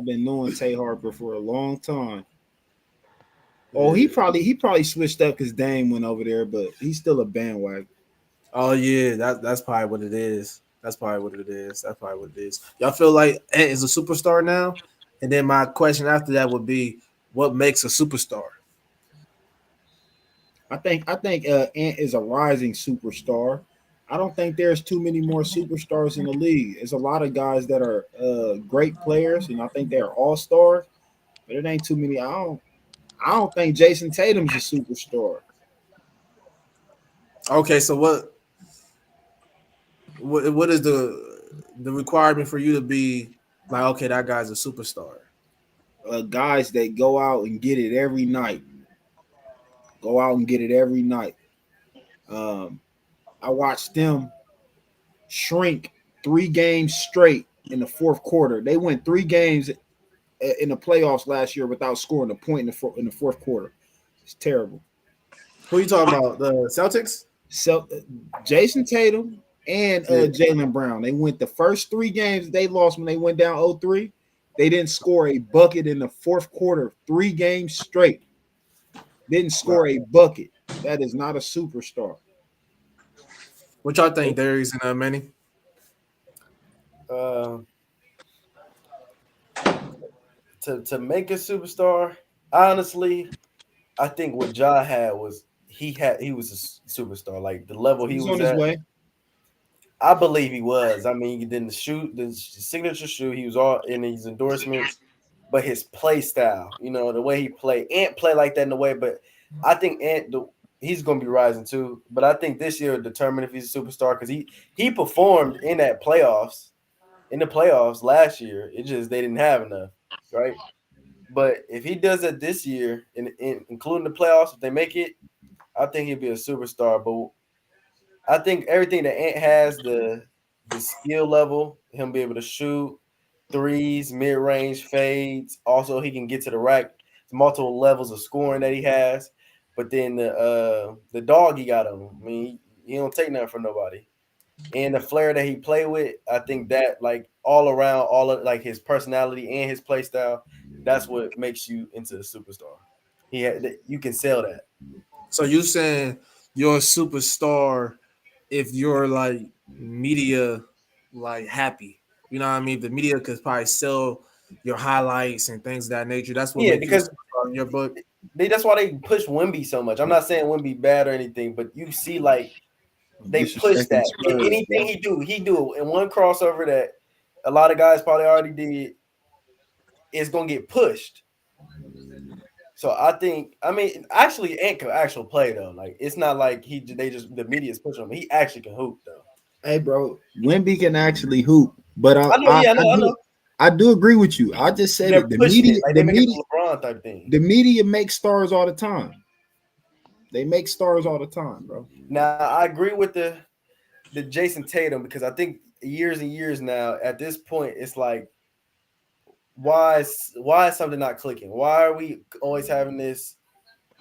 S2: been knowing Tay Harper for a long time. Oh, he probably switched up because Dame went over there, but he's still a bandwagon.
S3: Oh yeah, that's probably what it is. That's probably what it is. Y'all feel like Ant is a superstar now? And then my question after that would be, what makes a superstar?
S2: I think Ant is a rising superstar. I don't think there's too many more superstars in the league. There's a lot of guys that are great players, and I think they're all stars, but it ain't too many. I don't think Jason Tatum's a superstar.
S3: Okay, so what is the requirement for you to be like, okay, that guy's a superstar?
S2: Guys that go out and get it every night. I watched them shrink 3 games straight in the fourth quarter. They went 3 games in the playoffs last year without scoring a point in the fourth quarter. It's terrible.
S3: Who you talking about? The Celtics?
S2: So Jason Tatum and Jaylen Brown, they went the first 3 games they lost when they went down 0-3. They didn't score a bucket in the fourth quarter, 3 games straight. Didn't score a bucket. That is not a superstar.
S3: What y'all think, Darius and Manny?
S6: To make a superstar, honestly, I think what Ja had was he was a superstar. Like the level he
S2: He's
S6: was
S2: on his
S6: at,
S2: way.
S6: I believe he was. I mean, then the signature shoe, he was all in his endorsements, but his play style, the way he played, Ant play like that in a way, but I think he's going to be rising too. But I think this year will determine if he's a superstar because he performed in the playoffs last year. It just they didn't have enough, right? But if he does it this year, including the playoffs, if they make it, I think he'll be a superstar. But I think everything that Ant has, the skill level, him be able to shoot threes, mid-range fades. Also, he can get to the rack. Multiple levels of scoring that he has. But then the dog he got on him. I mean, he don't take nothing from nobody. And the flair that he play with, I think that like all around, all of like his personality and his play style, that's what makes you into a superstar. You can sell that.
S3: So you saying you're a superstar if you're like media like happy. You know what I mean? The media could probably sell your highlights and things of that nature. That's what makes you a superstar in your book.
S6: That's why they push Wemby so much. I'm not saying Wemby bad or anything, but you see like they push that. Anything he do in one crossover that a lot of guys probably already did is gonna get pushed. So I think, actually, Ant can actually play though. Like it's not like the media is pushing him. He actually can hoop though.
S2: Hey, bro, Wemby can actually hoop, but
S6: I know.
S2: I do agree with you. I just said the media,
S6: like they make it a LeBron type thing.
S2: The media makes stars all the time. They make stars all the time, bro.
S6: Now I agree with the Jason Tatum because I think years and years now at this point it's like why is something not clicking? Why are we always having this?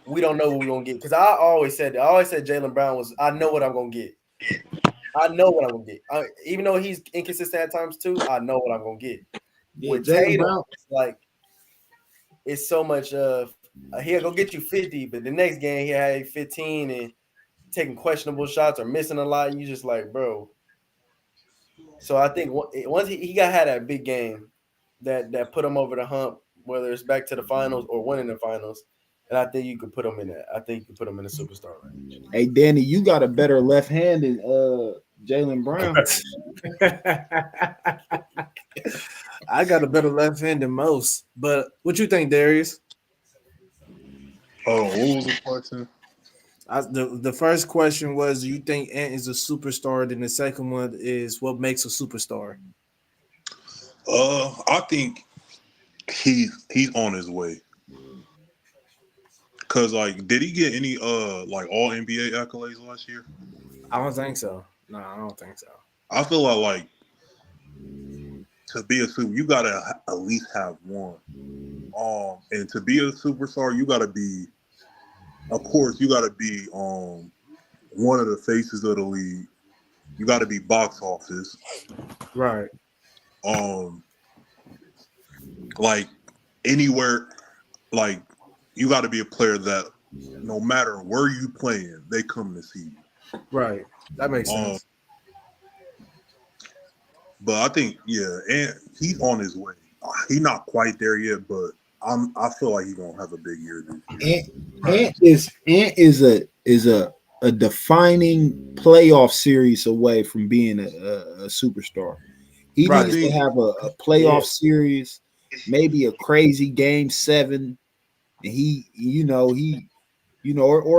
S6: We don't know what we're gonna get. Because I always said Jaylen Brown was. I know what I'm gonna get. Even though he's inconsistent at times too, I know what I'm gonna get.
S2: Yeah,
S6: With
S2: Jaylen
S6: Tatum,
S2: Brown.
S6: it's like it's so much of he'll go get you 50, but the next game he had 15 and taking questionable shots or missing a lot. And you just like, bro. So I think once he got had that big game that put him over the hump, whether it's back to the finals or winning the finals, and I think you could put him in that. I think you could put him in the superstar range.
S2: Hey, Danny, you got a better left hand than Jaylen Brown.
S3: I got a better left hand than most. But what you think, Darius?
S4: Oh, what was the question?
S3: The first question was, do you think Ant is a superstar? Then the second one is, what makes a superstar?
S4: I think he's on his way. Cause like, did he get any like all NBA accolades last year?
S3: I don't think so. No, I don't think so.
S4: I feel like to be a super, you gotta at least have one. And to be a superstar, you gotta be, of course, you gotta be one of the faces of the league. You gotta be box office.
S3: Right.
S4: Like anywhere, like you got to be a player that no matter where you playing, they come to see you.
S3: Right. That makes sense.
S4: But I think, yeah, and he's on his way. He's not quite there yet, but I feel like he's gonna have a big year this year.
S2: Ant is a defining playoff series away from being a superstar. He needs to have a playoff series, maybe a crazy game 7, and or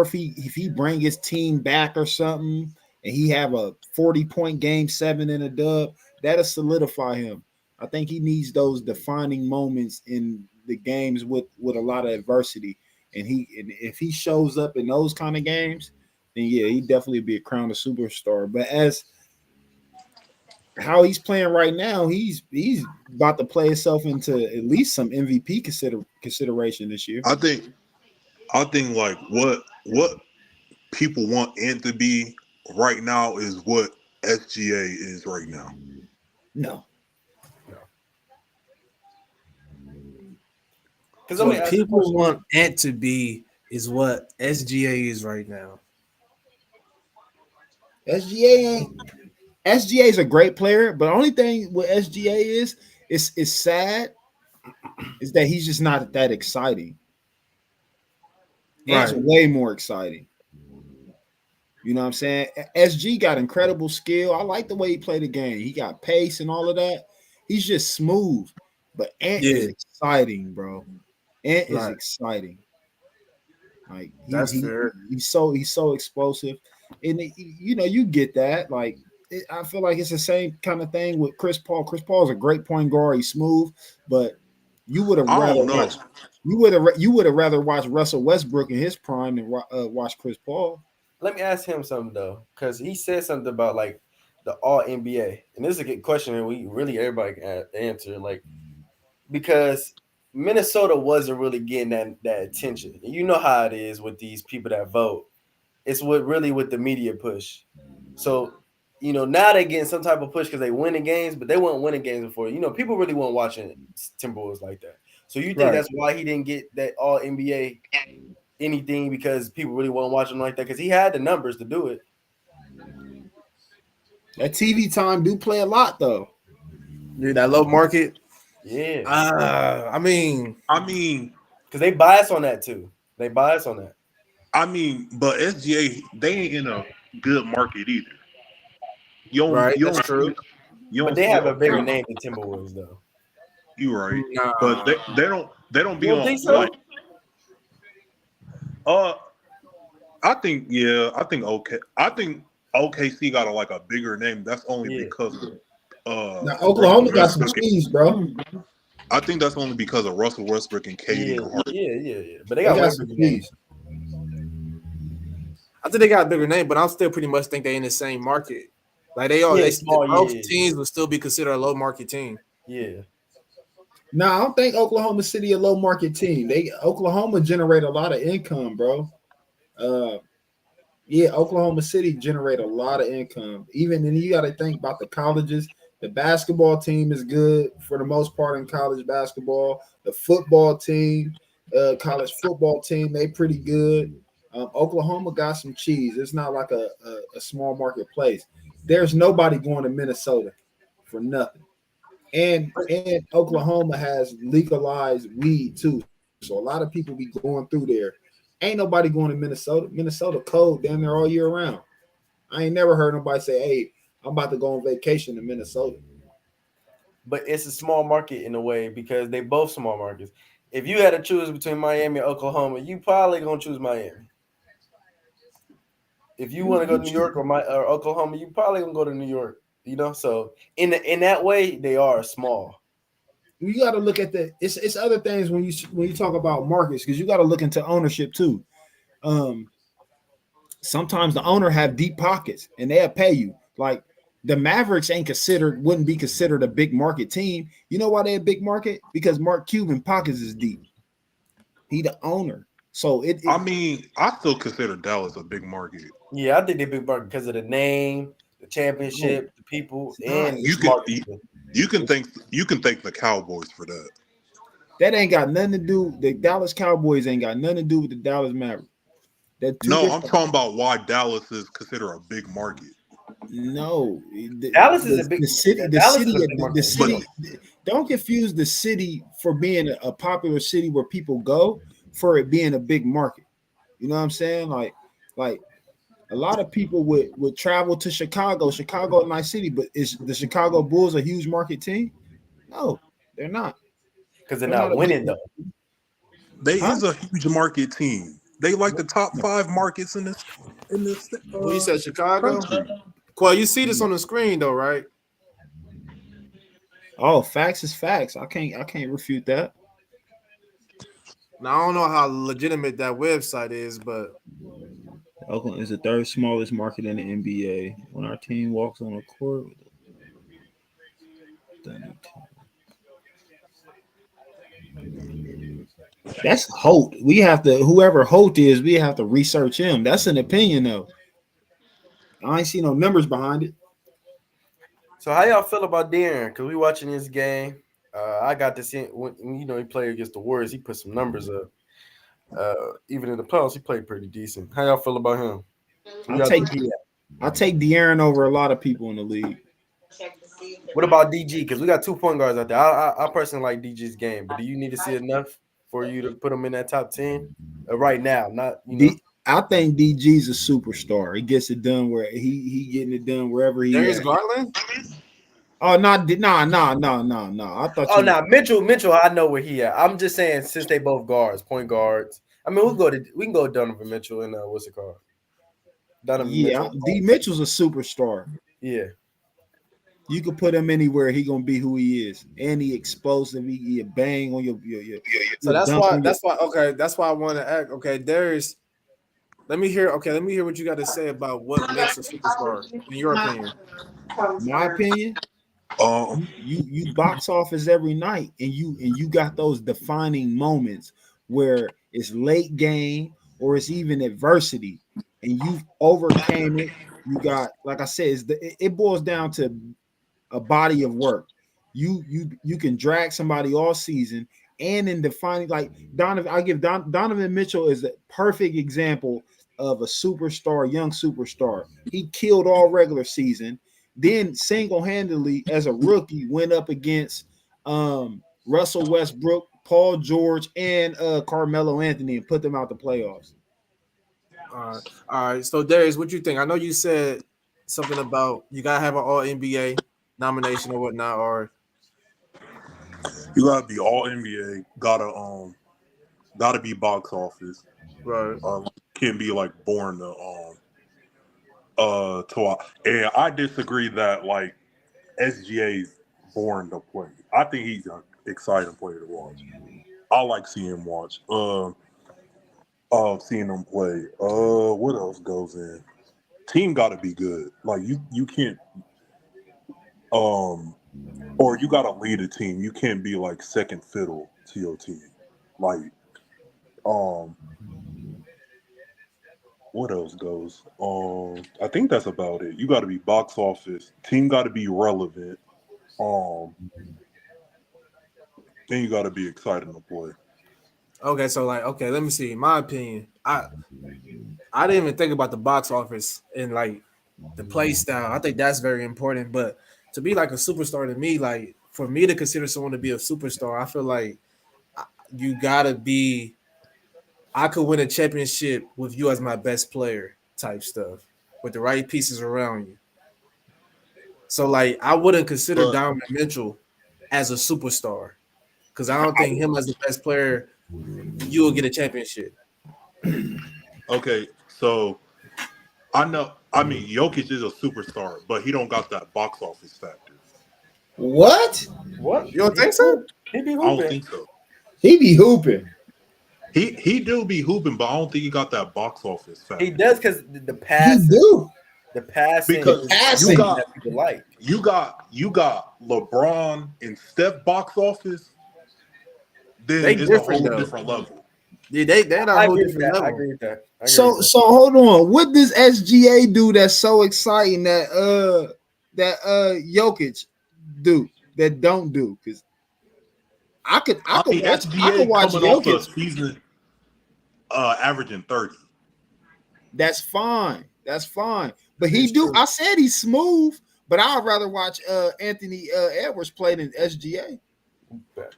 S2: if he bring his team back or something, and he have a 40-point game 7 in a dub, that'll solidify him. I think he needs those defining moments in the games with a lot of adversity, and if he shows up in those kind of games, then yeah, he definitely be a crowned a superstar. But as how he's playing right now, he's about to play himself into at least some MVP consideration this year.
S4: I think like what people want Ant to be right now is what SGA is right now.
S2: No.
S6: Because
S3: What people want Ant to be is what SGA is right now.
S2: SGA is a great player, but the only thing with SGA is sad is that he's just not that exciting. It's way more exciting. You know what I'm saying? SG got incredible skill. I like the way he played the game. He got pace and all of that. He's just smooth. But Ant is exciting, bro. Ant is exciting. Like
S3: that's fair.
S2: He's so explosive, and you get that. Like I feel like it's the same kind of thing with Chris Paul. Chris Paul is a great point guard. He's smooth, but you would have rather watched. You would have rather watched Russell Westbrook in his prime than watch Chris Paul.
S6: Let me ask him something though, because he said something about like the All NBA, and this is a good question, and everybody can answer. Like, because Minnesota wasn't really getting that attention. You know how it is with these people that vote. It's with the media push. So, now they're getting some type of push because they winning games, but they weren't winning games before. People really weren't watching Timberwolves like that. So you think that's why he didn't get that All NBA anything, because people really weren't watching him like that? Because he had the numbers to do it.
S2: That TV time do play a lot though.
S3: Dude, that low market.
S6: Yeah.
S3: I mean,
S6: because they bias on that too. They bias on that.
S4: I mean, but SGA, they ain't in a good market either.
S3: That's true.
S6: But they have a bigger name than Timberwolves, though.
S4: You're right,
S3: nah.
S4: but they don't be on.
S6: Think so?
S4: I think OKC got a bigger name. That's only because of
S2: now, Oklahoma got some cheese, bro.
S4: I think that's only because of Russell Westbrook and KD.
S6: Yeah. But they got
S2: some cheese.
S3: I think they got a bigger name, but I still pretty much think they're in the same market. Like both teams would still be considered a low market team.
S6: Yeah.
S2: No, I don't think Oklahoma City a low market team. Oklahoma generate a lot of income, bro. Oklahoma City generate a lot of income. Even then, you got to think about the colleges. The basketball team is good for the most part in college basketball. The football team, college football team, they pretty good. Oklahoma got some cheese. It's not like a small market place. There's nobody going to Minnesota for nothing. And Oklahoma has legalized weed too. So a lot of people be going through there. Ain't nobody going to Minnesota. Minnesota cold damn near all year round. I ain't never heard nobody say, "Hey, I'm about to go on vacation to Minnesota."
S6: But it's a small market in a way because they both small markets. If you had to choose between Miami and Oklahoma, you probably gonna choose Miami. If you want to go to New York or Oklahoma, you probably gonna go to New York. You know, so in that way, they are small.
S2: You got to look at it's other things when you talk about markets because you got to look into ownership too. Sometimes the owner have deep pockets and they'll pay you. Like the Mavericks wouldn't be considered a big market team. You know why they're a big market? Because Mark Cuban pockets is deep. He the owner. So
S4: I mean, I still consider Dallas a big market.
S6: Yeah, I think they're big market because of the name, the championship, the people, and
S4: You can thank the Cowboys for that.
S2: That ain't got nothing to do. The Dallas Cowboys ain't got nothing to do with the Dallas Mavericks.
S4: I'm talking about why Dallas is considered a big market.
S2: No,
S6: Dallas is a big
S2: city. The city. Don't confuse the city for being a popular city where people go for it being a big market. You know what I'm saying? Like a lot of people would travel to Chicago. Chicago, a nice city, but is the Chicago Bulls a huge market team? No, they're not.
S6: Because they're not winning though.
S4: They is a huge market team. They like the top 5 markets in this.
S3: Well, you said Chicago.
S4: Country.
S3: Well, you see this on the screen though, right?
S2: Oh, facts is facts. I can't refute that.
S3: Now I don't know how legitimate that website is, but
S2: Oakland is the third smallest market in the NBA. When our team walks on the court, that's Holt. We have to whoever Holt is, we have to research him. That's an opinion though. I ain't see no numbers behind it.
S6: So how y'all feel about De'Aaron? Because we watching this game. I got to see when he played against the Warriors. He put some numbers up. Even in the playoffs, he played pretty decent. How y'all feel about him?
S2: I take De'Aaron over a lot of people in the league.
S6: What about DG? Because we got 2 point guards out there. I personally like DG's game, but do you need to see enough for you to put him in that top 10 right now? Not
S2: I think DG's a superstar. He gets it done where he getting it done wherever he
S3: Darius
S2: is.
S3: Garland.
S2: Oh, no. I thought.
S6: Oh, no, Mitchell. I know where he at. I'm just saying since they both guards, point guards. I mean, we can go Donovan Mitchell and what's it called? Donovan Mitchell.
S2: D Mitchell's a superstar.
S6: Yeah.
S2: You could put him anywhere, he gonna be who he is. And he explosive, he bang on your
S3: So that's why okay, that's why I want to ask. Okay, Darius. Let me hear what you got to say about what makes a superstar, in your opinion.
S2: My opinion, you box office every night, and you got those defining moments where it's late game or it's even adversity, and you've overcame it. You got, like I said, it boils down to a body of work. You can drag somebody all season, and in defining, like Donovan, I give Donovan Mitchell is a perfect example of a superstar, young superstar. He killed all regular season, then single-handedly as a rookie went up against Russell Westbrook, Paul George, and Carmelo Anthony and put them out the playoffs.
S3: All right. So Darius, what you think? I know you said something about you gotta have an All NBA nomination or whatnot, or
S4: you gotta be All NBA. Gotta be box office.
S3: right?
S4: Can't be like born to and I disagree that like SGA's born to play. I think he's an exciting player to watch. I like seeing him watch. Seeing him play. What else goes in? Team got to be good. Like you can't. Or you got to lead a team. You can't be like second fiddle to your team. Like, what else goes? I think that's about it. You got to be box office. Team got to be relevant. then you got to be excited to play.
S3: Okay, so like, okay, let me see. In my opinion, I didn't even think about the box office and like the play style. I think that's very important. But to be like a superstar to me, like for me to consider someone to be a superstar, I feel like you gotta be. I could win a championship with you as my best player, type stuff, with the right pieces around you. So like, I wouldn't consider
S4: But
S3: Donovan Mitchell as a superstar because I don't think him as the best player, you will get a championship.
S4: okay, so I know. I mean, Jokic is a superstar, but he don't got that box office factor.
S2: What?
S6: What?
S3: You don't think so?
S6: He be
S4: I don't
S6: hooping.
S4: think so.
S2: He be hooping.
S4: He do be hooping, but I don't think he got that box office factor.
S6: He does because the
S2: He
S6: pass,
S2: do.
S6: the passing,
S4: Because
S6: is
S2: passing.
S6: something that people like.
S4: you got LeBron and Steph box office, then
S3: They
S4: it's a
S3: different,
S4: whole
S3: though.
S4: different level.
S3: Yeah, they're not
S6: I
S3: a whole
S6: agree with
S3: different
S6: that. I
S3: level.
S6: agree with that. I agree
S2: So
S6: with
S2: so hold on. What does SGA do that's so exciting that Jokic do that don't do? Because I could
S4: I mean,
S2: watch
S4: SGA coming off
S2: Jokic.
S4: the season averaging 30.
S2: That's fine. That's fine. But he
S3: It's
S2: do.
S3: true.
S2: I said he's smooth, but I'd rather watch Anthony Edwards play than SGA.
S6: that.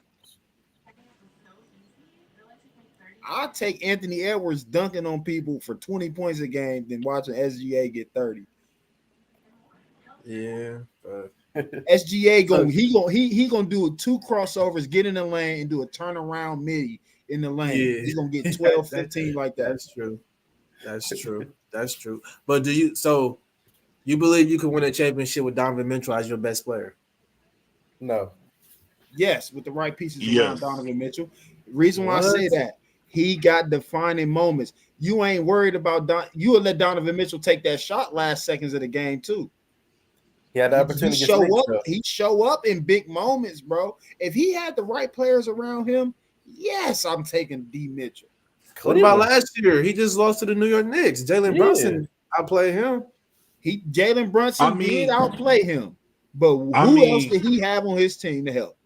S2: I'll take Anthony Edwards dunking on people for 20 points a game than watching SGA get 30.
S3: Yeah.
S2: SGA gonna do 2 crossovers, get in the lane, and do a turnaround midi in the lane.
S3: Yeah.
S2: He's gonna get 12, 15 like that.
S3: That's true. That's true. That's true. But so you believe you can win a championship with Donovan Mitchell as your best player?
S6: No.
S2: Yes, with the right pieces around
S4: Yes.
S2: Donovan Mitchell. Reason why I
S3: What?
S2: say that, he got defining moments. You ain't worried about you would let Donovan Mitchell take that shot last seconds of the game too.
S6: He had the
S2: He
S6: opportunity to
S2: show
S6: get
S2: up.
S6: though.
S2: He show up in big moments, bro. If he had the right players around him, yes, I'm taking D Mitchell.
S3: What about
S6: Cleveland.
S3: last year? He just lost to the New York Knicks. Jalen
S6: Yeah.
S3: Brunson outplayed him.
S2: Jalen Brunson
S4: I mean-
S2: did outplay him, but who
S4: I
S2: else
S4: mean-
S2: did he have on his team to help?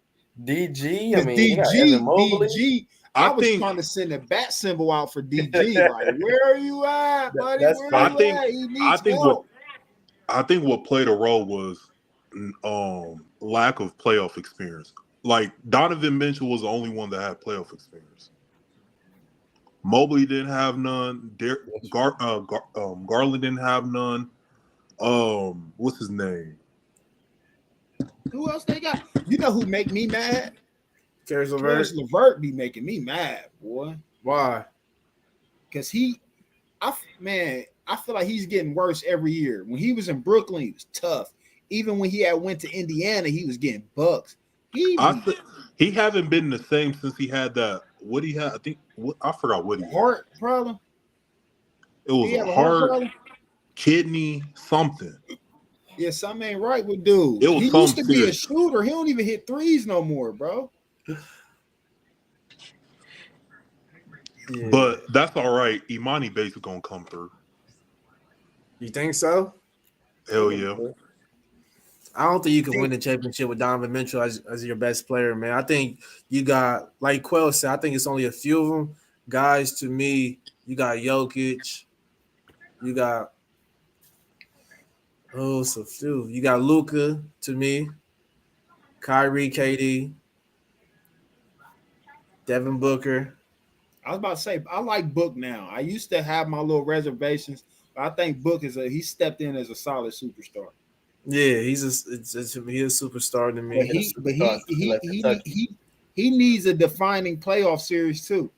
S6: DG. I
S2: Because
S6: mean, you got Evan Mobley.
S2: DG, I
S4: I
S2: was
S4: think-
S2: trying to send a bat symbol out for DG. Like, where are you at, buddy?
S6: That's
S2: Where
S6: fine.
S2: you
S4: I think-
S2: at? He needs
S4: I think
S2: help.
S4: what played a role was lack of playoff experience. Like Donovan Mitchell was the only one that had playoff experience. Mobley didn't have none. Garland didn't have none. What's his name?
S2: Who else they got? You know who make me mad?
S3: Caris
S2: Caris
S3: LeVert.
S2: LeVert be making me mad, boy.
S3: Why?
S2: Because I feel like he's getting worse every year. When he was in Brooklyn, he was tough. Even when he had went to Indiana, he was getting bucks.
S4: He haven't been the same since he had that. What he had, I forgot what he had.
S2: Heart problem.
S4: It was
S2: He
S4: a
S2: have a heart
S4: heart,
S2: problem.
S4: kidney, something.
S2: Yeah, something ain't right with dude.
S4: It was
S2: He used to
S4: something
S2: be a
S4: serious.
S2: shooter. He don't even hit threes no more, bro.
S3: Yeah.
S4: But that's all right. Imani basically gonna come through.
S3: You think so?
S4: Hell yeah.
S3: I don't think you can win the championship with Donovan Mitchell as your best player, man. I think you got, like Quell said, I think it's only a few of them. Guys, to me, you got Jokic. You got so few. You got Luka, to me. Kyrie, KD. Devin Booker.
S2: I was about to say I like Book now. I used to have my little reservations, but I think Book he stepped in as a solid superstar.
S3: Yeah, he's a superstar to me.
S2: He needs a defining playoff series too.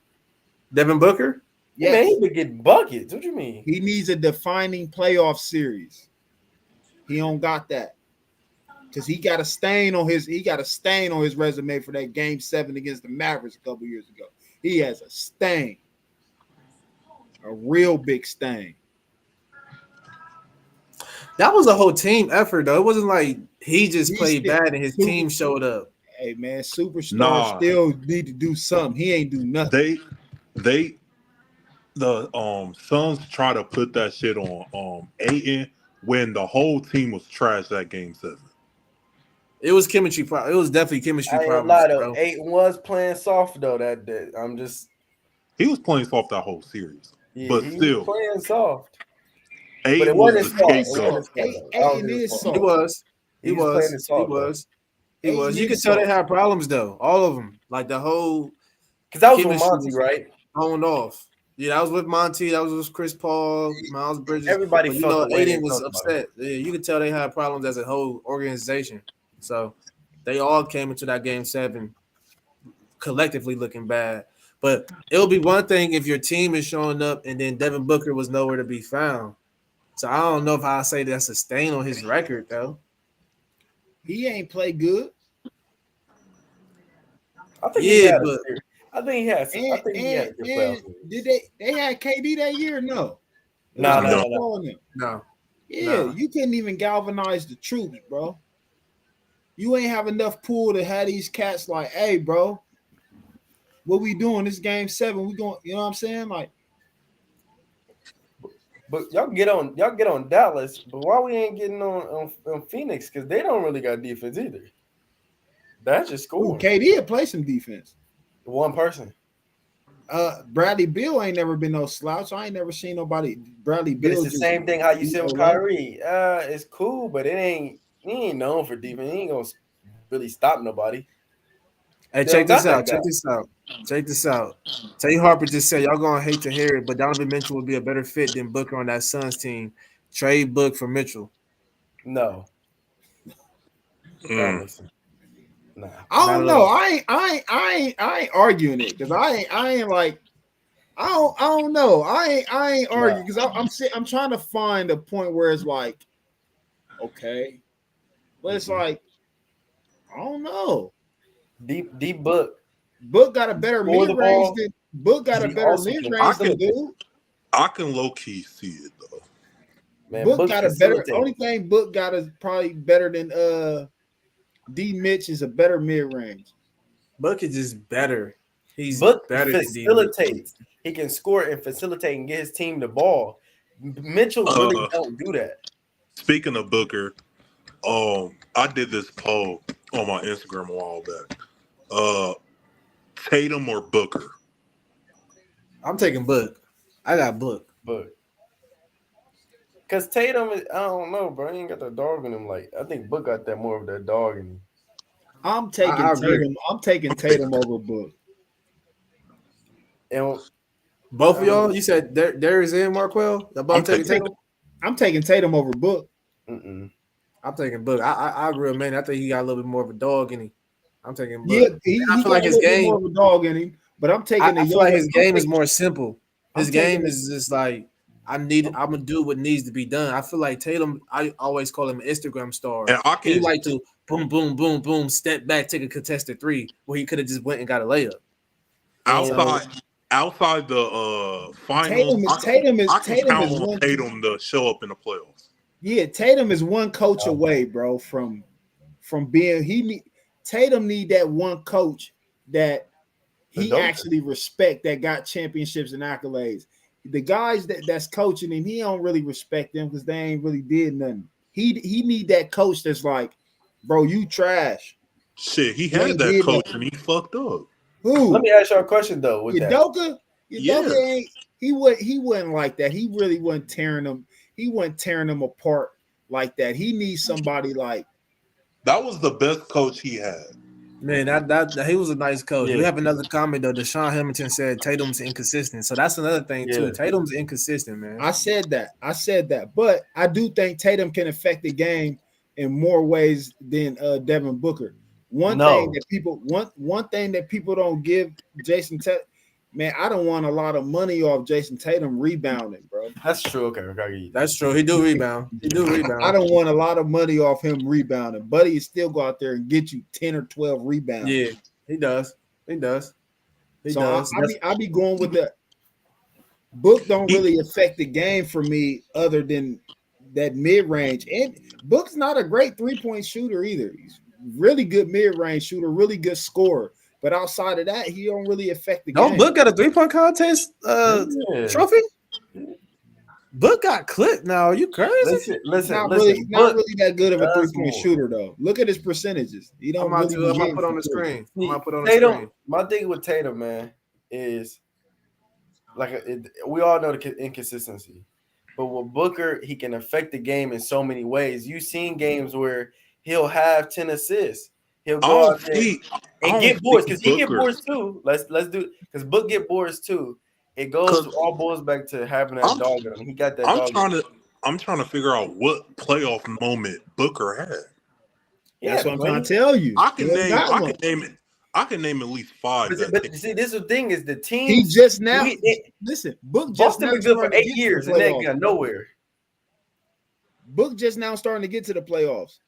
S3: Devin Booker?
S6: Yeah, man, he would get buckets. What you mean?
S2: He needs a defining playoff series. He don't got that. Because he got a stain on his resume for that game 7 against the Mavericks a couple years ago. He has a stain. A real big stain.
S3: That was a whole team effort, though. It wasn't like he just played
S2: still-
S3: bad and his team showed up.
S2: Hey man, superstars
S4: Nah.
S2: still need to do something. He ain't do nothing.
S4: The Suns try to put that shit on Ayton when the whole team was trash that game 7.
S3: It was chemistry. It was definitely chemistry
S6: I ain't
S3: problems,
S6: lie though.
S3: bro.
S6: Ayton was playing soft though. That I'm just
S4: He was playing soft that whole series, but
S6: he was
S4: still,
S6: playing soft. But
S4: Aiden
S6: it
S4: was
S6: wasn't
S4: the
S6: soft.
S2: It is
S6: It wasn't
S4: scapegoat.
S2: soft.
S6: soft though. I don't
S2: Aiden
S6: think it
S2: is
S6: was
S2: soft.
S3: He was.
S6: He was playing it soft,
S3: He was. He was.
S2: Aiden
S3: You could
S2: is
S3: tell they
S2: soft.
S3: had problems though. All of them. Like the whole
S6: because that was with
S3: chemistry
S6: Monty,
S3: was
S6: right?
S3: thrown off. Yeah, that was with Monty. That was with Chris Paul, Miles Bridges.
S6: Everybody
S3: But you
S6: felt
S3: know,
S6: the way they
S3: Aiden was
S6: felt about it.
S3: upset. Yeah, you could tell they had problems as a whole organization. So they all came into that game 7 collectively looking bad. But it'll be one thing if your team is showing up and then Devin Booker was nowhere to be found. So I don't know if I say that's a stain on his record though.
S2: He ain't played good.
S6: I think he
S3: Yeah,
S6: had.
S3: but
S6: I think he had. I think he had a good playoff
S2: And
S6: series.
S2: did they had KD that year? No. It
S6: No,
S2: was
S6: no,
S2: Chris
S6: no, no.
S2: Paul and them.
S3: no.
S2: Yeah,
S3: No.
S2: you couldn't even galvanize the troops, bro. You ain't have enough pool to have these cats like, hey, bro, what we doing? This game 7. We going, you know what I'm saying? Like,
S6: But y'all get on Dallas. But why we ain't getting on Phoenix? Because they don't really got defense either. That's just
S2: ooh,
S6: scoring.
S2: KD had play some defense.
S6: One person.
S2: Bradley Beal ain't never been no slouch. I ain't never seen nobody. Bradley
S6: But
S2: Beal
S6: it's the same thing how you said with
S2: alone.
S6: Kyrie. It's cool, but he ain't known for defense. He ain't gonna really stop nobody.
S3: Hey,
S6: They
S3: check
S6: don't
S3: this
S6: got
S3: out.
S6: that
S3: Check
S6: guy.
S3: this out. Check this out. Tay Harper just said y'all gonna hate to hear it, but Donovan Mitchell would be a better fit than Booker on that Suns team. Trade Book for Mitchell.
S6: No, that
S4: Mm.
S6: makes sense. Nah.
S2: I
S3: Not
S2: don't
S3: at
S2: know.
S3: all.
S2: I ain't arguing it because I ain't like I don't know. I ain't arguing because I'm trying to find a point where it's like okay, but it's like I don't know.
S6: Deep Book.
S2: Book got a better
S6: Score the
S2: mid range
S6: ball.
S2: than Book got a
S6: He
S2: better
S6: also
S2: mid
S6: can-
S2: range
S4: I
S2: than
S4: can-
S2: dude.
S4: I can low key see it though.
S6: Man,
S2: Book got a better.
S6: facilitates.
S2: Only thing Book got is probably better than D Mitch is a better mid range.
S3: Book is just better. He's
S6: Book
S3: better than D.
S6: facilitates. He can score and facilitate and get his team the ball. Mitchell really don't do that.
S4: Speaking of Booker, I did this poll on my Instagram a while back. Tatum or Booker?
S3: I'm taking Book. I got Book.
S6: But because Tatum is, I don't know, bro. He ain't got the dog in him. Like I think Book got that more of that dog in him.
S2: I'm taking
S3: I agree.
S2: Tatum. I'm taking Tatum over Book.
S6: And
S3: Both of y'all, you said Darius and Marquell. They're both
S4: I'm
S3: taking
S4: taking-
S3: Tatum.
S2: I'm taking Tatum over Book.
S6: mm-mm.
S3: I'm taking Book. I agree with man. I think he got a little bit more of a dog in him. I'm taking Book.
S2: Yeah, he
S3: I feel
S2: got
S3: like
S2: a
S3: his
S2: little bit
S3: game.
S2: more of a dog in him. But I'm taking
S3: I
S2: the
S3: feel like
S2: younger-
S3: his game
S2: I'm
S3: is
S2: taking-
S3: more simple. His
S2: I'm
S3: game
S2: taking-
S3: is just like I'm gonna do what needs to be done. I feel like Tatum. I always call him an Instagram star.
S4: And I
S3: He
S4: can
S3: like to boom, boom, boom, boom, step back, take a contested 3, where he could have just went and got a layup.
S4: outside the finals.
S2: Tatum is
S4: I can count on
S2: one.
S4: Tatum to show up in the playoffs.
S2: Yeah, Tatum is one coach away, bro, from being Tatum need that one coach that he
S6: Don't.
S2: actually respect that got championships and accolades. The guys that's coaching him, he don't really respect them because they ain't really did nothing. He need that coach that's like, bro, you trash.
S4: Shit, he
S2: They
S4: had that
S2: did
S4: coach
S2: nothing.
S4: and he fucked up.
S2: Who?
S6: Let me ask y'all a question though. With that,
S2: Udoka
S4: Yeah.
S2: ain't he wasn't like that. He really wasn't tearing them. He wasn't tearing them apart like that. He needs somebody like
S4: That was the best coach he had.
S3: Man, that he was a nice coach.
S6: Yeah.
S3: We have another comment though. Deshaun Hamilton said Tatum's inconsistent, so that's another thing too.
S6: Yeah.
S3: Tatum's inconsistent, man.
S2: I said that. But I do think Tatum can affect the game in more ways than Devin Booker. One thing that people don't give Jason Tatum, man, I don't want a lot of money off Jason Tatum rebounding, bro.
S6: that's true. Okay, I get you.
S3: That's true. He do rebound.
S2: I don't want a lot of money off him rebounding. Buddy is still go out there and get you 10 or 12 rebounds.
S3: Yeah, he does. He does. He
S2: So
S3: does.
S2: I be going with the Book don't really affect the game for me other than that mid-range. And Book's not a great three-point shooter either. He's really good mid-range shooter, really good scorer. But outside of that, he don't really affect the
S3: Don't
S2: game.
S3: Book got a 3-point contest
S6: Yeah.
S3: trophy? Book got clipped now. Are you crazy?
S6: Listen.
S2: Not
S6: Book
S2: really that good of a
S6: does
S2: 3-point
S6: more.
S2: shooter though. Look at his percentages. He don't
S3: I'm
S2: really
S3: about
S2: be
S3: to
S2: hitting
S3: put on the
S2: from three.
S3: screen. I'm about to put on the
S6: Tatum,
S3: screen.
S6: my thing with Tatum, man, is like we all know the inconsistency, but with Booker, he can affect the game in so many ways. You've seen games where he'll have 10 assists. He'll
S4: I
S6: go
S4: don't
S6: out there
S4: see. I
S6: and
S4: don't
S6: get boards
S4: see
S6: because he get
S4: Booker.
S6: boards too. Let's do because Book get boards too. It goes to all boys back to having that
S4: I'm-
S6: dog in him. He got that
S4: I'm
S6: dog.
S4: trying to figure out what playoff moment Booker had.
S2: That's what I'm trying to tell you.
S4: I can
S2: He
S4: name.
S2: got
S4: I
S2: one.
S4: can name it. I can name at least 5.
S6: But see, this is the thing is the team.
S2: He just now
S6: listen.
S2: Book just
S6: Boston
S2: now
S6: been good for
S2: starting to
S6: 8
S2: get to the
S6: years and they
S2: playoffs,
S6: got
S2: bro.
S6: nowhere.
S2: Book just now starting to get to the playoffs.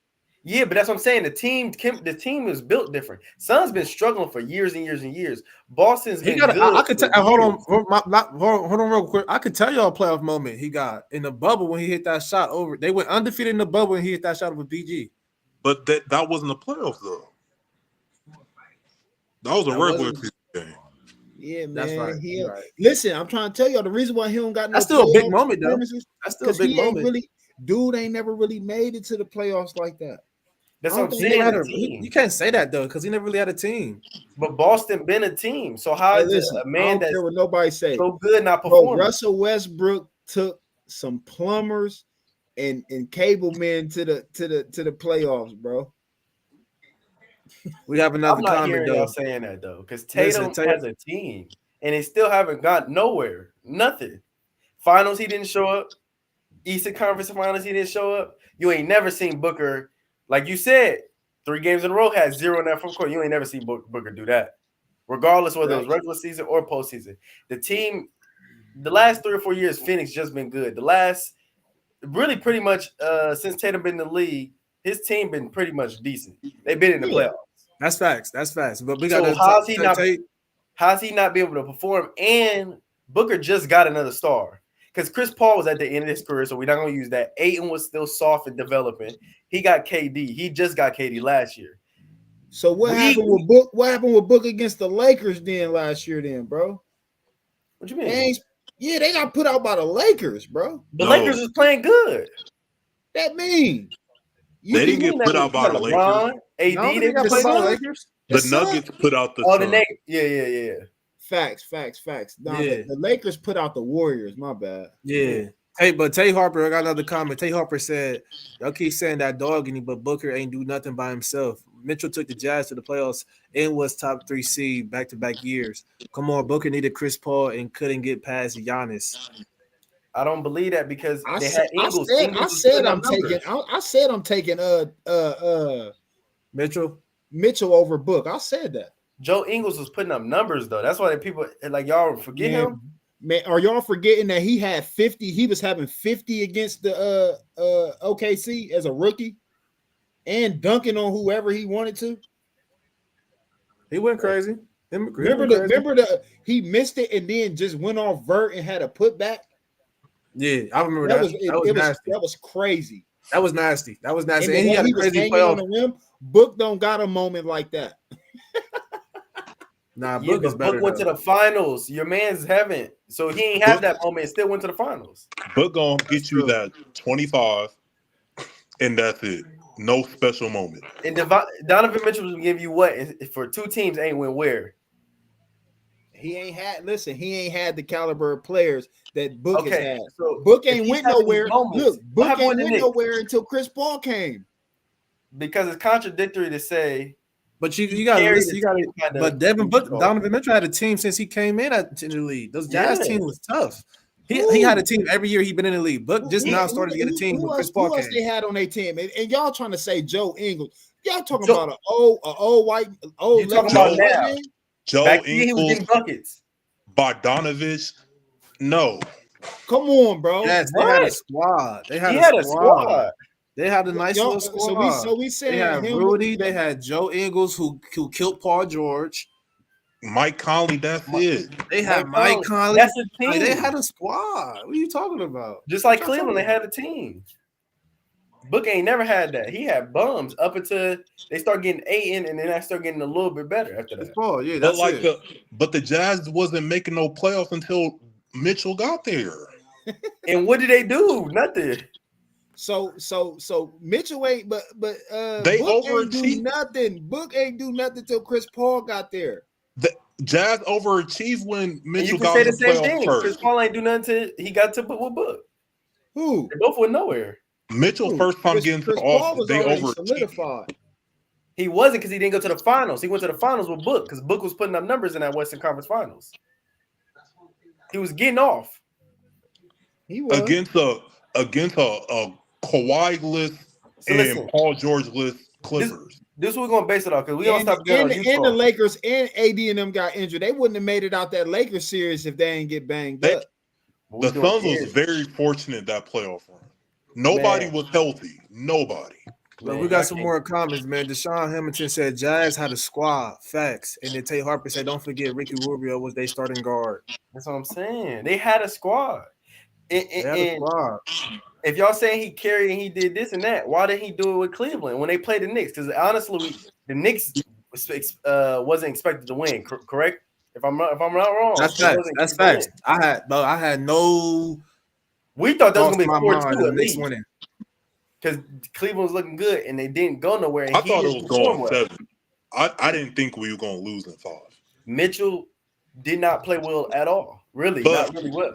S6: Yeah, but that's what I'm saying. The team is built different. Suns been struggling for years and years and years. Boston's been good.
S3: I could
S6: for
S3: tell. Hold
S6: years.
S3: on, hold on, real quick. I could tell y'all a playoff moment he got in the bubble when he hit that shot over. They went undefeated in the bubble and he hit that shot over BG.
S4: But that wasn't a playoff though. That was a regular season game.
S2: Yeah, man.
S3: That's right.
S2: He,
S3: You're right.
S2: Listen, I'm trying to tell y'all the reason why he don't got no.
S3: That's still a big
S2: playoff
S3: moment, though.
S2: performances,
S3: That's still a
S2: 'cause
S3: big
S2: he ain't
S3: moment.
S2: really, dude ain't never really made it to the playoffs like that.
S6: That's
S2: I
S6: what I'm
S2: don't
S3: He
S2: think
S3: never
S6: saying.
S3: had
S6: the team.
S3: you can't say that though, because he never really had a team.
S6: But Boston been a team. So how
S2: Hey,
S6: is
S2: listen,
S6: a
S2: I
S6: man
S2: don't
S6: that's
S2: care what nobody say.
S6: so good not
S2: Bro,
S6: performing?
S2: Russell Westbrook took some plumbers and cable men to the playoffs, bro.
S3: We have another
S6: I'm not
S3: comment
S6: hearing
S3: though.
S6: y'all saying that though, because Tatum
S3: Listen,
S6: has a team and they still haven't got nowhere. Nothing. Finals, he didn't show up. Eastern Conference Finals, he didn't show up. You ain't never seen Booker, like you said, 3 games in a row had 0 in that front court. You ain't never seen Booker do that, regardless whether it was regular season or postseason. The team, the last 3 or 4 years, Phoenix just been good. The last, really pretty much since Tatum been in the league, his team been pretty much decent. They've been in the playoffs.
S3: That's facts. That's facts. But we
S6: So
S3: got
S6: how's he not be able to perform? And Booker just got another star because Chris Paul was at the end of his career, so we're not gonna use that. Ayton was still soft and developing. He got KD. He just got KD last year.
S2: So what happened with Book? What happened with Book against the Lakers then last year? Then, bro.
S6: What you mean?
S2: Yeah, they got put out by the Lakers, bro.
S6: The Lakers was playing good.
S2: That mean
S4: they didn't get put out by the Lakers.
S6: AD,
S3: No,
S6: they got put out by the Lakers.
S4: The Nuggets put out the.
S6: The Nuggets. Yeah.
S2: Facts. No, the Lakers put out the Warriors. My bad.
S3: Yeah. Hey, but Tay Harper, I got another comment. Tay Harper said, y'all keep saying that dog in him, but Booker ain't do nothing by himself. Mitchell took the Jazz to the playoffs and was top 3 seed back-to-back years. Come on, Booker needed Chris Paul and couldn't get past Giannis.
S6: I don't believe that because
S2: I
S6: they
S2: said,
S6: had Ingles.
S2: I said I'm taking Mitchell over Book. I said that.
S6: Joe Ingles was putting up numbers though. That's why people like y'all forget him.
S2: Man, are y'all forgetting that he had 50? He was having 50 against the OKC as a rookie and dunking on whoever he wanted to.
S3: He went crazy.
S2: Remember he missed it and then just went off vert and had a putback.
S3: Yeah, I remember that.
S2: That was crazy.
S3: That was nasty. And
S2: he
S3: had a crazy playoff.
S2: On the rim. Book don't got a moment like that.
S3: Nah, Book is better.
S6: Book went to the finals. Your man's haven't. So he ain't have that moment and still went to the finals.
S4: Book gonna get you that 25, and that's it. No special moment.
S6: And Donovan Mitchell will give you what for 2 teams ain't win where?
S2: He ain't had the caliber of players that Book has had.
S6: So
S2: Book ain't went nowhere. Look, Book ain't went nowhere until Chris Paul came.
S6: Because it's contradictory to say.
S3: But you got to listen. But Donovan Mitchell had a team since he came in the league. Those Jazz team was tough. He had a team every year he been in the league. Book just now started to get a team with Chris Paul.
S2: Who else they had on their team? And y'all trying to say Joe Ingles? Y'all talking about an old white
S6: You talking about now?
S4: Joe
S6: Ingles,
S4: he was getting
S6: buckets.
S4: Bogdanovich, no.
S2: Come on, bro.
S3: Yes, they had a squad. They had a squad. They had a nice little squad.
S2: So we saying
S3: they had Rudy. They had Joe Ingles who killed Paul George.
S4: Mike Conley, that's it.
S3: They had Mike Conley.
S6: That's a team.
S3: They had a squad. What are you talking about?
S6: Just like Cleveland, they had a team. Book ain't never had that. He had bums up until they start getting Ayton, and then I start getting a little bit better after that.
S3: Paul, that's
S4: but the Jazz wasn't making no playoffs until Mitchell got there.
S6: And what did they do? Nothing.
S2: So Mitchell ain't, but
S4: They
S2: Book ain't do
S4: overachieved.
S2: nothing. Book ain't do nothing till Chris Paul got there.
S4: The Jazz overachieved when
S6: And you
S4: Mitchell
S6: can
S4: got
S6: say
S4: in
S6: the
S4: the
S6: same
S4: playoffs
S6: thing. Chris
S4: first.
S6: Paul ain't do nothing till he got to with Book.
S2: Who?
S6: They both went nowhere.
S4: Mitchell
S2: Who?
S4: first time
S2: Chris,
S4: getting to
S2: Chris
S4: the
S2: Paul
S4: office,
S2: was
S4: they
S2: already
S4: overachieved.
S2: solidified.
S6: He wasn't because he didn't go to the finals. He went to the finals with Book because Book was putting up numbers in that Western Conference Finals. He was getting off.
S2: He was.
S4: against a Kawhi-less
S6: So
S4: and
S6: listen,
S4: Paul George-less Clippers.
S6: this we're gonna base it off because we don't
S2: And,
S6: stop getting on
S2: and
S6: Utah.
S2: the Lakers and AD and them got injured. They wouldn't have made it out that Lakers series if they ain't get banged
S4: They-
S2: up.
S6: What we
S4: The
S6: doing
S4: Suns was
S6: is-
S4: very fortunate that playoff run. Nobody
S6: Man.
S4: was healthy. Nobody.
S3: But
S6: Man,
S3: we got
S6: I
S3: some
S6: can't-
S3: more comments, man. Deshaun Hamilton said Jazz had a squad. Facts. And then Tate Harper said, don't forget Ricky Rubio was their starting guard.
S6: That's what I'm saying. They had a squad. And,
S3: They had a
S6: and
S3: squad.
S6: if y'all saying he carried and he did this and that, why didn't he do it with Cleveland when they played the Knicks? Because honestly, the Knicks wasn't expected to win. Correct? If I'm not wrong,
S3: That's
S6: they
S3: facts.
S6: wasn't
S3: That's
S6: expected to
S3: facts. I had no
S6: win. We thought that was
S3: thoughts
S6: gonna
S3: in
S6: be
S3: my
S6: 4-2
S3: mind of the
S6: at
S3: Knicks
S6: least
S3: winning.
S6: because Cleveland was looking good and they didn't go nowhere. And
S4: I
S6: he
S4: thought it
S6: didn't
S4: was
S6: perform
S4: going
S6: well.
S4: 7. I didn't think we were going to lose in 5.
S6: Mitchell did not play well at all. Really,
S4: But-
S6: not really well.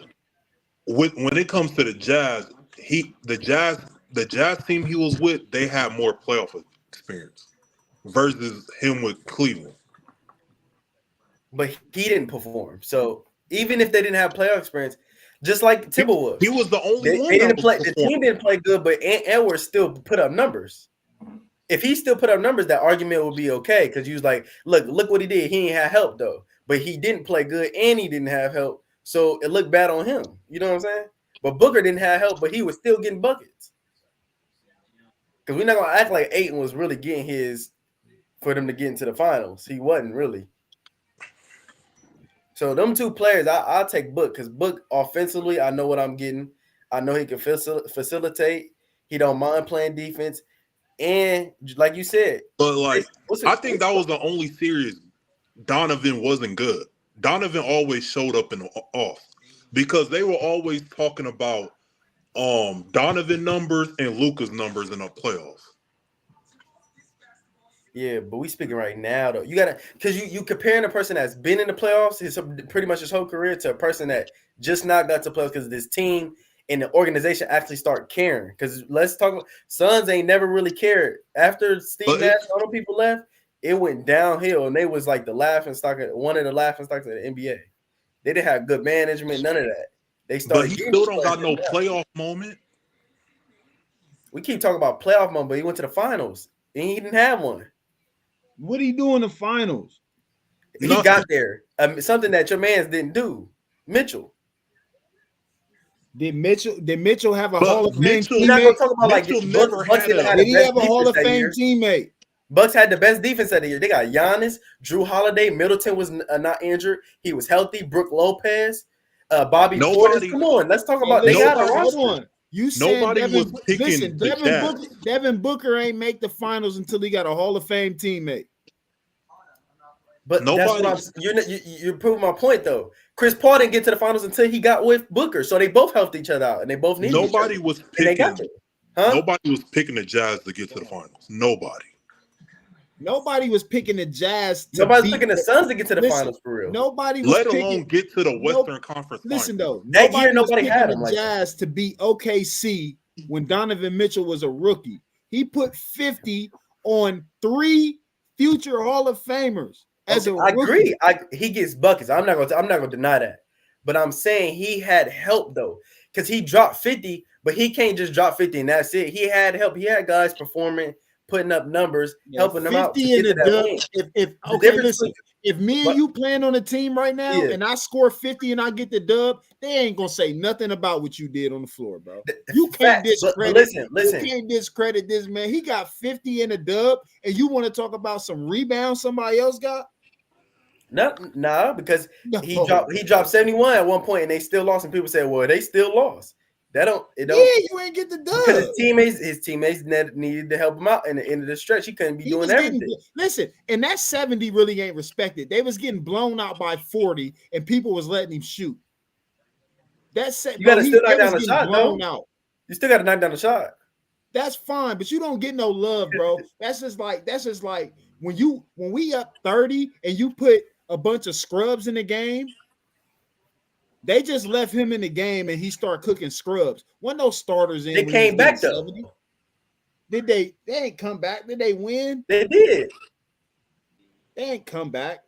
S4: When it comes to the Jazz, the Jazz team he was with, they had more playoff experience versus him with Cleveland.
S6: But he didn't perform. So even if they didn't have playoff experience, just like Thibault was,
S4: He was the only one
S6: they
S4: that
S6: didn't
S4: was
S6: play. The
S4: performing.
S6: team didn't play good, but Edwards still put up numbers. If he still put up numbers, that argument would be okay because he was like, look what he did. He ain't had help though, but he didn't play good and he didn't have help, so it looked bad on him. You know what I'm saying? But Booker didn't have help, but he was still getting buckets. Because we're not gonna act like Ayton was really getting his for them to get into the finals. He wasn't really. So them two players, I'll take Book because Book offensively, I know what I'm getting. I know he can facilitate. He don't mind playing defense, and like you said,
S4: But I think that was the only series Donovan wasn't good. Donovan always showed up in the off because they were always talking about Donovan numbers and Luka's numbers in the playoffs.
S6: Yeah, but we speaking right now though. You gotta because you comparing a person that's been in the playoffs pretty much his whole career to a person that just not got to playoffs because this team and the organization actually start caring. Because let's talk about Suns ain't never really cared after Steve Nash, all them people left. It went downhill, and they was like the laughing stock, one of the laughing stocks of the NBA. They didn't have good management, none of that. They started.
S4: But he still don't got no playoff moment.
S6: We keep talking about playoff moment, but he went to the finals and he didn't have one.
S2: What did he do in the finals?
S6: He
S4: Nothing.
S6: got there. Something that your man's didn't do. Mitchell.
S2: Did Mitchell have a
S4: But
S2: Hall of Fame
S4: Mitchell-
S6: We're not
S2: teammate?
S6: gonna talk about like
S4: Mitchell
S6: Bucks
S4: never had
S6: didn't
S4: a-
S6: have
S2: Did
S6: the
S2: he
S6: best
S2: have a Hall of
S6: defense that
S2: Fame
S6: year.
S2: teammate?
S6: Bucks had the best defense that year. They got Giannis, Drew Holiday, Middleton was not injured. He was healthy. Brooke Lopez, Bobby
S4: Nobody-
S6: Portis. Come on, let's talk about. They got a
S4: Nobody-
S6: roster.
S2: Hold on. You said
S4: Nobody was picking
S2: listen,
S4: the Jazz.
S2: Devin Booker ain't make the finals until he got a Hall of Fame teammate.
S6: But
S4: Nobody-
S6: that's what you're proving my point though. Chris Paul didn't get to the finals until he got with Booker, so they both helped each other out, and they both needed each
S4: Nobody
S6: other.
S4: was
S6: And they got
S4: picking.
S6: there. Huh?
S4: Nobody was picking the Jazz to get to the finals. Nobody.
S2: Nobody was picking the Jazz.
S6: Nobody's
S2: beat
S6: picking the Suns to get to the
S2: Listen,
S6: finals for real.
S2: Nobody was
S4: Let
S2: picking.
S4: alone get to the Western Conference
S2: Listen
S4: Finals.
S2: though,
S6: That year,
S2: was
S6: nobody
S2: picking
S6: had
S2: the
S6: him like that.
S2: Jazz to beat OKC when Donovan Mitchell was a rookie. He put 50 on 3 future Hall of Famers as
S6: Okay,
S2: a
S6: I
S2: rookie.
S6: agree. He gets buckets. I'm not gonna deny that. But I'm saying he had help though, because he dropped 50, but he can't just drop 50 and that's it. He had help. He had guys performing, putting up numbers, helping them out. To
S2: 50
S6: get
S2: in
S6: to
S2: the
S6: that
S2: dub.
S6: win.
S2: If
S6: The
S2: okay,
S6: difference
S2: listen. If me and
S6: But-
S2: you playing on a team right now
S6: Yeah.
S2: and I score 50 and I get the dub, they ain't gonna say nothing about what you did on the floor, bro. You can't
S6: Facts, but
S2: discredit.
S6: listen.
S2: You can't discredit this man. He got 50 in a dub, and you want to talk about some rebounds somebody else got?
S6: Nah, because
S2: No.
S6: he dropped 71 at one point and they still lost. And people say, well, they still lost. It don't
S2: Yeah, you ain't get the
S6: because
S2: dub.
S6: his teammates needed to help him out in the end of the stretch. He couldn't be
S2: He
S6: doing
S2: was
S6: everything.
S2: getting, listen, and that 70 really ain't respected. They was getting blown out by 40, and people was letting him shoot. That's it,
S6: You
S2: bro.
S6: gotta still knock
S2: They
S6: down
S2: was
S6: the
S2: getting
S6: shot,
S2: blown
S6: though.
S2: out.
S6: You still got to knock down the shot.
S2: That's fine, but you don't get no love, bro. That's just like when we up 30 and you put a bunch of scrubs in the game. They just left him in the game and he started cooking scrubs. Wasn't no starters in.
S6: They
S2: when he was
S6: came back,
S2: getting
S6: though.
S2: 70. Did they? They ain't come back. Did they win?
S6: They did.
S2: They ain't come back.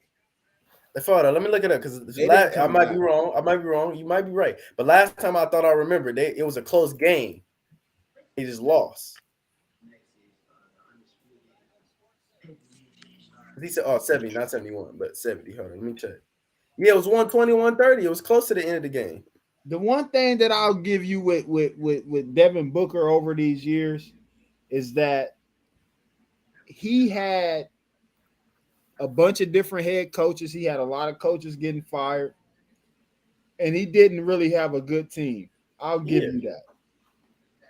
S6: Hold on, let me look it up because
S2: They didn't
S6: I
S2: come
S6: might
S2: back.
S6: be wrong. I might be wrong. You might be right. But last time I thought I remembered, it was a close game. He just lost. He said, 70, not 71, but 70. Hold on, let me check. Yeah, it was 120, 130. It was close to the end of the game.
S2: The one thing that I'll give you with Devin Booker over these years is that he had a bunch of different head coaches. He had a lot of coaches getting fired, and he didn't really have a good team. I'll give you that.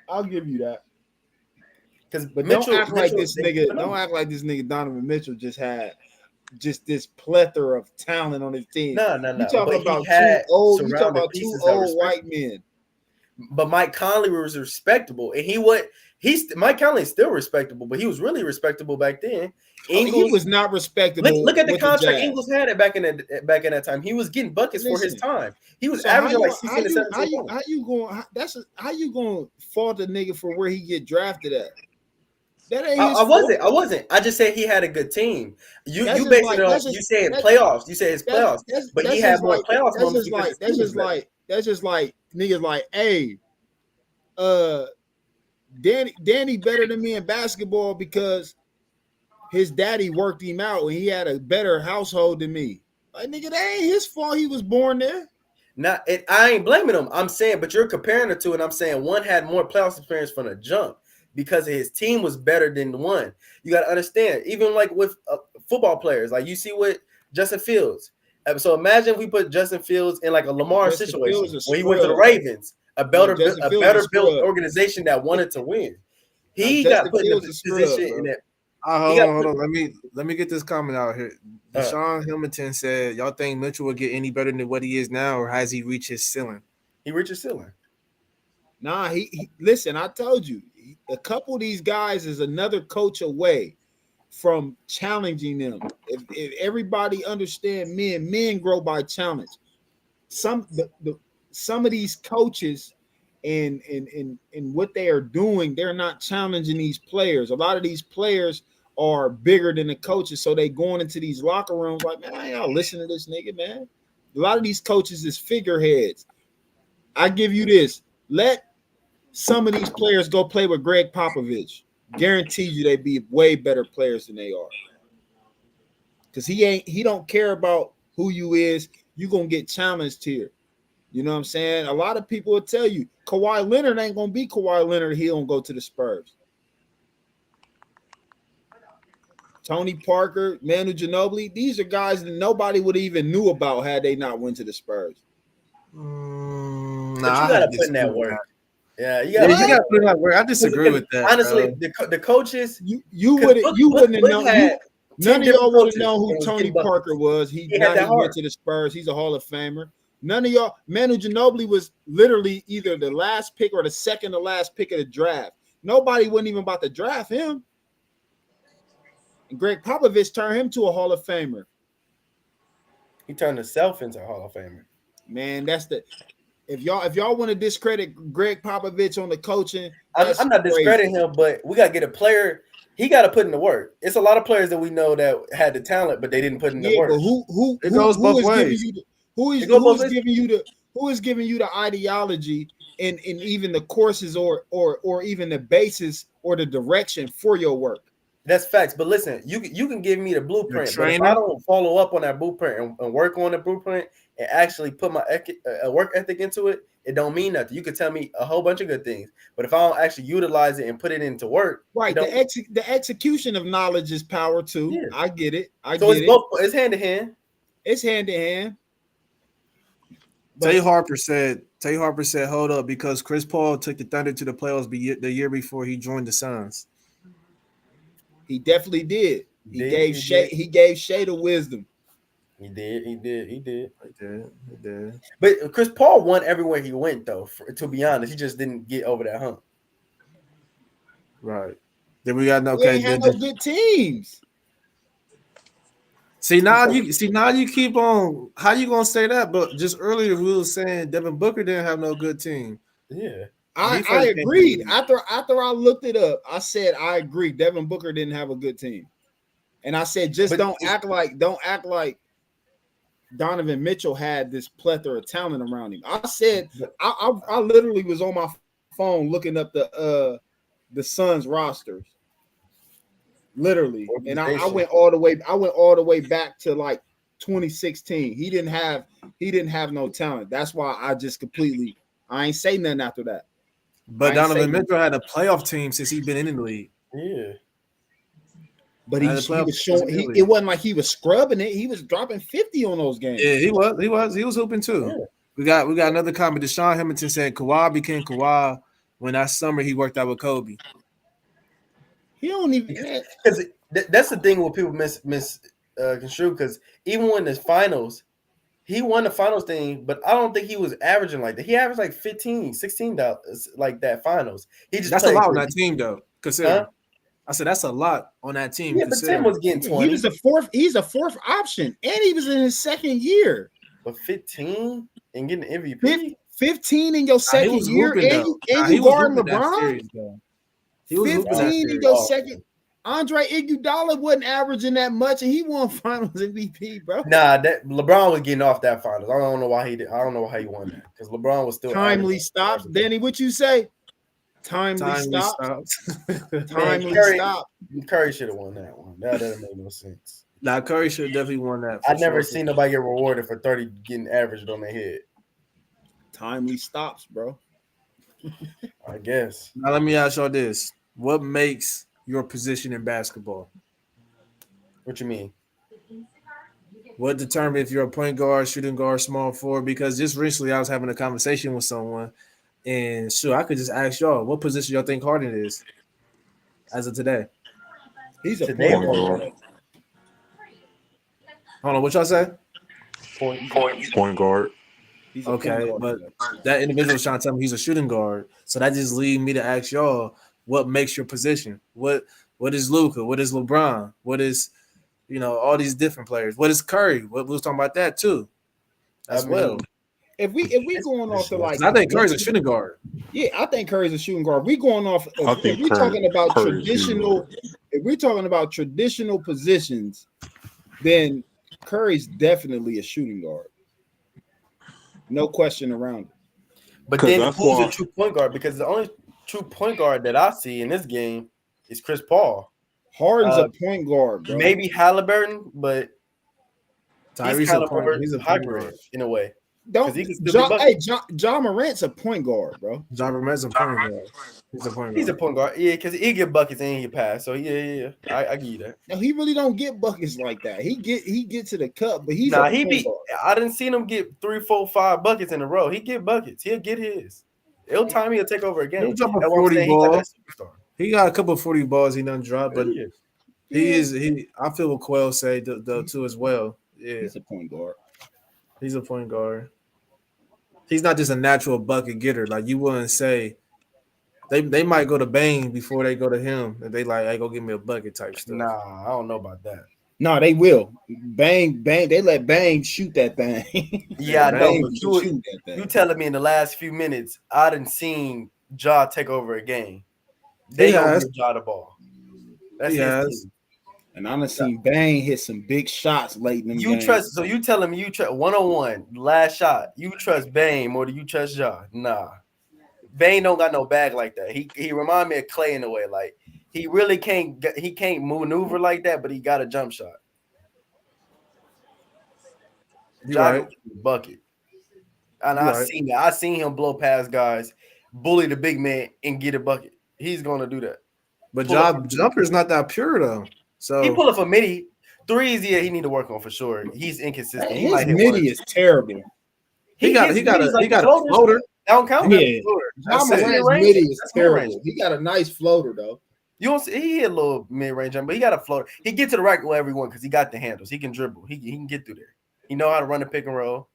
S2: I'll give you that. But don't act like this nigga Donovan Mitchell just had just this plethora of talent on his team.
S6: No.
S2: You talking about two old white men.
S6: But Mike Conley was respectable, and Mike Conley is still respectable, but he was really respectable back then.
S2: He was not respectable.
S6: Look at the contract Ingles had back in that time. He was getting buckets for his time. He was averaging like 16 to 17 points.
S2: How you going to fault a nigga for where he get drafted at? That ain't
S6: I wasn't. I just said he had a good team. You based it on you saying playoffs. You said his playoffs, but he had more playoffs.
S2: That's just like niggas like, hey, Danny better than me in basketball because his daddy worked him out and he had a better household than me. Like, nigga, that ain't his fault he was born there.
S6: I ain't blaming him. I'm saying, but you're comparing the two, and I'm saying one had more playoffs experience from the jump because his team was better than the one. You got to understand, even like with football players, like you see with Justin Fields. So imagine if we put Justin Fields in like a Lamar situation when he went to the Ravens, a better built organization that wanted to win. He got put in a position in that.
S3: Hold on. Let me get this comment out here. Deshaun Hamilton said, "Y'all think Mitchell will get any better than what he is now, or has he reached his ceiling?"
S6: He reached his ceiling.
S2: Nah, he listen. I told you, a couple of these guys is another coach away from challenging them. If everybody understand men grow by challenge. Some of these coaches and what they are doing, they're not challenging these players. A lot of these players are bigger than the coaches, so they going into these locker rooms like, man, I ain't listen to this nigga, man. A lot of these coaches is figureheads. I give you this. Let some of these players go play with Greg Popovich. Guarantee you they be way better players than they are. Because he don't care about who you is. You gonna get challenged here. You know what I'm saying? A lot of people will tell you Kawhi Leonard ain't gonna be Kawhi Leonard. He don't go to the Spurs. Tony Parker, Manu Ginobili, these are guys that nobody would even knew about had they not went to the Spurs.
S6: But you gotta put in that work. Yeah, you
S3: gotta put in that work. I disagree with that.
S6: Honestly, the coaches,
S2: you wouldn't have known. None of y'all would have known who Tony Parker was. He went to the Spurs. He's a Hall of Famer. None of y'all. Manu Ginobili was literally either the last pick or the second to last pick of the draft. Nobody wasn't even about to draft him. And Greg Popovich turned him to a Hall of Famer.
S6: He turned himself into a Hall of Famer.
S2: Man, that's the. If y'all want to discredit Greg Popovich on the coaching,
S6: I'm not discrediting him, but we gotta get a player. He got to put in the work. It's a lot of players that we know that had the talent, but they didn't put in the work.
S2: But who is giving you the ideology and even the courses or even the basis or the direction for your work?
S6: That's facts. But listen, you can give me the blueprint, but if I don't follow up on that blueprint and work on the blueprint and actually put my work ethic into it, it don't mean nothing. You can tell me a whole bunch of good things, but if I don't actually utilize it and put it into work,
S2: right? The execution of knowledge is power too. Yeah. I get it.
S6: It's hand in hand.
S2: It's hand in hand.
S3: Tay Harper said, hold up, because Chris Paul took the Thunder to the playoffs the year before he joined the Suns.
S2: He definitely did. He gave Shea the wisdom.
S6: He did.
S3: He did.
S6: But Chris Paul won everywhere he went, though. To be honest, he just didn't get over that hump.
S3: Right. Then we got
S2: We ain't had no good teams.
S3: See now you keep on. How you gonna say that? But just earlier we were saying Devin Booker didn't have no good team.
S6: Yeah.
S2: I agreed. After I looked it up, I said I agree. Devin Booker didn't have a good team, and I said don't act like Donovan Mitchell had this plethora of talent around him. I said I literally was on my phone looking up the Suns rosters, literally, and I went all the way back to like 2016. He didn't have no talent. That's why I ain't say nothing after that.
S3: But Donovan Mitchell had a playoff team since he's been in the league.
S6: Yeah.
S2: But he was showing. It wasn't like he was scrubbing it. He was dropping 50 on those games.
S3: Yeah, he was hooping too. Yeah. We got another comment. Deshaun Hamilton said Kawhi became Kawhi when that summer he worked out with Kobe.
S2: He don't even
S6: because that's the thing what people misconstrue. Because even when the finals, he won the finals thing, but I don't think he was averaging like that. He averaged like 15, 16 like that finals.
S3: That's a lot on that team though. I said that's a lot on that team.
S6: Yeah, but Tim was getting 20.
S2: He was he's a fourth option, and he was in his second year.
S6: But 15 and getting MVP.
S2: 15 in your second year, and you guard LeBron. 15 in your second. Andre Iguodala wasn't averaging that much, and he won Finals MVP, bro.
S6: Nah, that LeBron was getting off that Finals. I don't know why he did. I don't know how he won that because LeBron was still
S2: timely stops. Danny, what you say? Timely stops. Timely stop.
S6: Curry should have won that one. That doesn't make no sense.
S3: Nah, Curry should have definitely won that.
S6: I never seen nobody get rewarded for 30 getting averaged on their head.
S2: Timely stops, bro.
S6: I guess.
S3: Now let me ask y'all this: what makes your position in basketball?
S6: What you mean?
S3: What determines if you're a point guard, shooting guard, small forward? Because just recently I was having a conversation with someone, and sure, I could just ask y'all, what position y'all think Harden is as of today?
S2: He's a point guard.
S3: Hold on, what y'all say?
S4: Point guard.
S3: Okay, but that individual was trying to tell me he's a shooting guard. So that just leads me to ask y'all, what makes your position? What is Luka? What is LeBron? What is, all these different players? What is Curry? We was talking about that too, as well.
S2: If we going off to like,
S3: I think Curry's a shooting guard.
S2: Yeah, I think Curry's a shooting guard. We going off. If we're talking about traditional, if we're talking about traditional positions, then Curry's definitely a shooting guard. No question around it.
S6: But then who's a true point guard? Because the only true point guard that I see in this game is Chris Paul.
S2: Harden's a point guard, bro.
S6: Maybe Halliburton, but
S3: he's a point guard
S6: in a way.
S2: Ja Morant's a point guard, bro.
S3: Ja Morant's a point guard.
S6: He's a point guard. Yeah, because he get buckets and he pass. So yeah. I give you that.
S2: No, he really don't get buckets like that. He get to the cup, but he's
S6: I didn't see him get 3, 4, 5 buckets in a row. He get buckets. He'll get his. It'll time he'll take over a game.
S3: He'll drop a 40 ball. He got a couple of 40 balls he done dropped, but I feel what Quell say too as well. Yeah,
S2: he's a point guard.
S3: He's a point guard. He's not just a natural bucket getter. Like you wouldn't say they might go to Bane before they go to him, and they like, hey, go give me a bucket type stuff.
S6: Nah, I don't know about that.
S2: No, they will. Bang. They let Bang shoot that thing.
S6: Yeah, I know. You telling me in the last few minutes, I didn't seen Ja take over a game. They don't give Ja the ball. That's his team.
S2: And I done seen Bang hit some big shots late in the game.
S6: So you telling me you trust 1-on-1, last shot. You trust Bang more than you trust Ja? Nah. Bang don't got no bag like that. He remind me of Clay in a way. Like he really can't maneuver like that, but he got a jump shot. Ja bucket. And seen that. I seen him blow past guys, bully the big man, and get a bucket. He's gonna do that.
S3: But Ja jumper's not that pure though. So
S6: he pull up a midi. Threes, he need to work on for sure. He's inconsistent.
S2: His midi is terrible.
S3: He got a floater.
S6: That don't count.
S2: Yeah, his midi is terrible. He got a nice floater though.
S6: You don't see he hit a little mid range, but he got a floater. He get to the rack with everyone because he got the handles. He can dribble. He can get through there. He know how to run the pick and roll.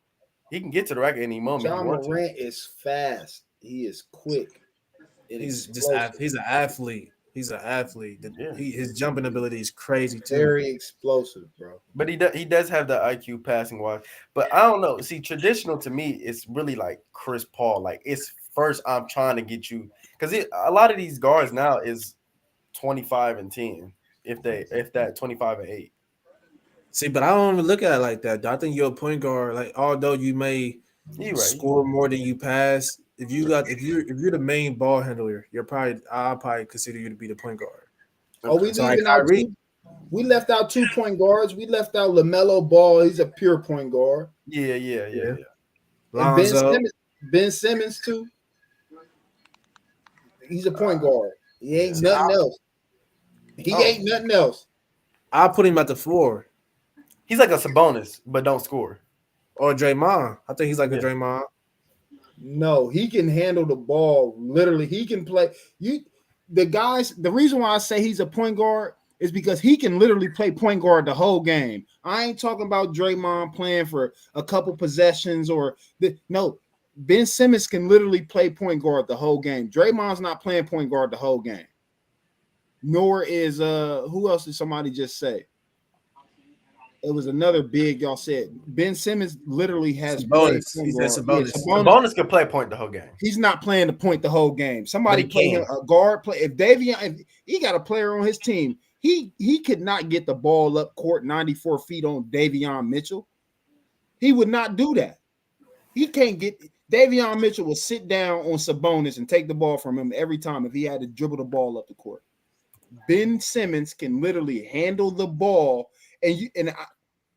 S6: He can get to the rack at any moment. if he
S2: John
S6: wants to.
S2: Morant is fast. He is quick. and
S3: He's
S2: explosive.
S3: he's an athlete. He's an athlete.
S6: Yeah.
S3: His jumping ability is crazy too.
S2: Very explosive, bro.
S6: But he does have the IQ passing wise. But I don't know. See, traditional to me, it's really like Chris Paul. Like it's first, I'm trying to get you because a lot of these guards now is 25 and 10. If that 25 and 8.
S3: See, but I don't even look at it like that. I think you're a point guard. Like, although you may score more than you pass, if you're the main ball handler, I'll probably consider you to be the point guard.
S2: Oh, we
S3: So,
S2: leaving
S3: like,
S2: out two. We left out 2 point guards. We left out LaMelo Ball. He's a pure point guard.
S6: Yeah.
S2: And
S3: Lonzo.
S2: Ben Simmons too. He's a point guard. He ain't nothing else. He ain't nothing else.
S3: I'll put him at the 4.
S6: He's like a Sabonis, but don't score.
S3: Or Draymond. I think he's like a Draymond.
S2: No, he can handle the ball. Literally, he can play. The reason why I say he's a point guard is because he can literally play point guard the whole game. I ain't talking about Draymond playing for a couple possessions no. Ben Simmons can literally play point guard the whole game. Draymond's not playing point guard the whole game. Nor is who else did somebody just say? It was another big y'all said. Ben Simmons literally has
S3: Sabonis. He said Sabonis.
S6: Sabonis could play point the whole game.
S2: He's not playing the point the whole game. Somebody play him a guard play. If Davion, if he got a player on his team, he could not get the ball up court 94 feet on Davion Mitchell. He would not do that. He can't get Davion Mitchell will sit down on Sabonis and take the ball from him every time if he had to dribble the ball up the court. Ben Simmons can literally handle the ball.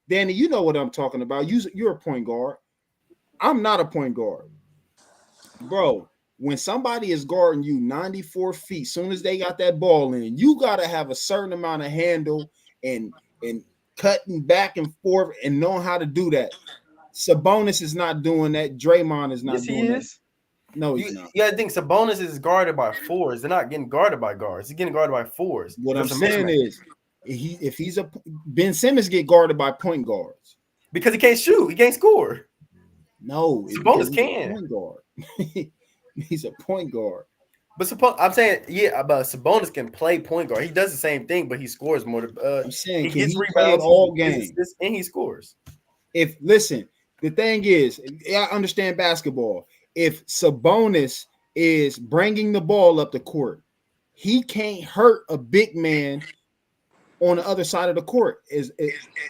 S2: Danny, you know what I'm talking about. You're a point guard. I'm not a point guard. Bro, when somebody is guarding you 94 feet, soon as they got that ball in, you got to have a certain amount of handle and cutting back and forth and knowing how to do that. Sabonis is not doing that. Draymond is not doing that. No, he's not.
S6: Yeah, I think Sabonis is guarded by 4s. They're not getting guarded by guards. He's getting guarded by 4s.
S2: What I'm saying is, if he's a Ben Simmons get guarded by point guards
S6: because he can't shoot, he can't score.
S2: No,
S6: Sabonis can.
S2: Point guard. He's a point guard.
S6: But I'm saying, but Sabonis can play point guard. He does the same thing, but he scores more.
S2: I'm saying
S6: he
S2: gets
S6: rebounds
S2: all game,
S6: and he scores.
S2: The thing is, I understand basketball. If Sabonis is bringing the ball up the court, he can't hurt a big man on the other side of the court.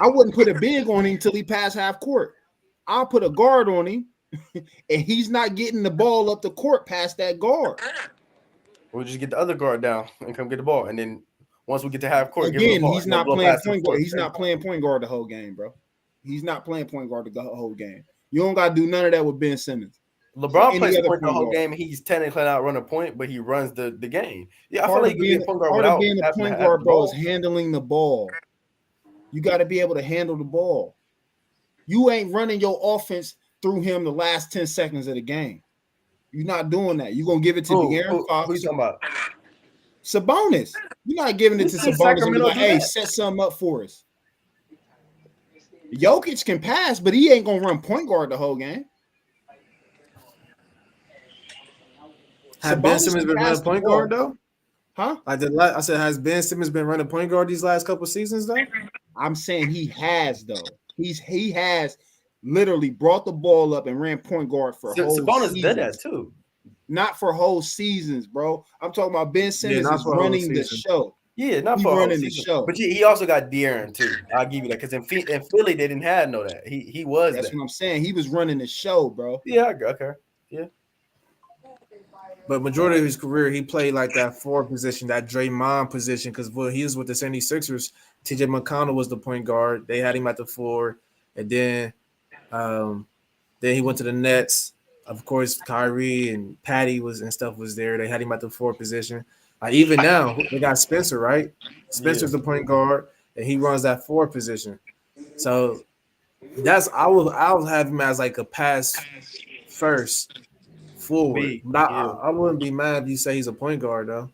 S2: I wouldn't put a big on him until he passed half court. I'll put a guard on him, and he's not getting the ball up the court past that guard.
S6: We'll just get the other guard down and come get the ball, and then once we get to half court,
S2: again, he's not playing point guard. He's not playing point guard the whole game, bro. He's not playing point guard the whole game. You don't got to do none of that with Ben Simmons.
S6: LeBron plays point the whole game. He's technically not running point, but he runs the game. Yeah, I feel like being a point guard without
S2: being a point guard, bro, is handling the ball. You got to be able to handle the ball. You ain't running your offense through him the last 10 seconds of the game. You're not doing that. You're gonna give it to De'Aaron Fox.
S6: Who you talking about?
S2: Sabonis. You're not giving it to Sabonis and be like, hey, set something up for us. Jokic can pass, but he ain't gonna run point guard the whole game.
S3: Have Ben Simmons been running point guard though?
S2: Huh?
S3: I said, has Ben Simmons been running point guard these last couple seasons though?
S2: I'm saying he has though. He has literally brought the ball up and ran point guard for whole
S6: Sabonis
S2: seasons.
S6: did that too.
S2: Not for whole seasons, bro. I'm talking about Ben Simmons is running the show.
S6: Yeah, not for running the show. But he also got De'Aaron too. I'll give you that because in Philly they didn't have that. He was.
S2: That's what I'm saying. He was running the show, bro.
S6: Yeah. Okay. Yeah.
S3: But majority of his career, he played like that 4 position, that Draymond position, because he was with the 76ers. TJ McConnell was the point guard. They had him at the 4, and then he went to the Nets. Of course, Kyrie and Patty was there. They had him at the 4 position. Even now, they got Spencer, right? Spencer's the point guard, and he runs that 4 position. So I will have him as like a pass first forward. I wouldn't be mad if you say he's a point guard though.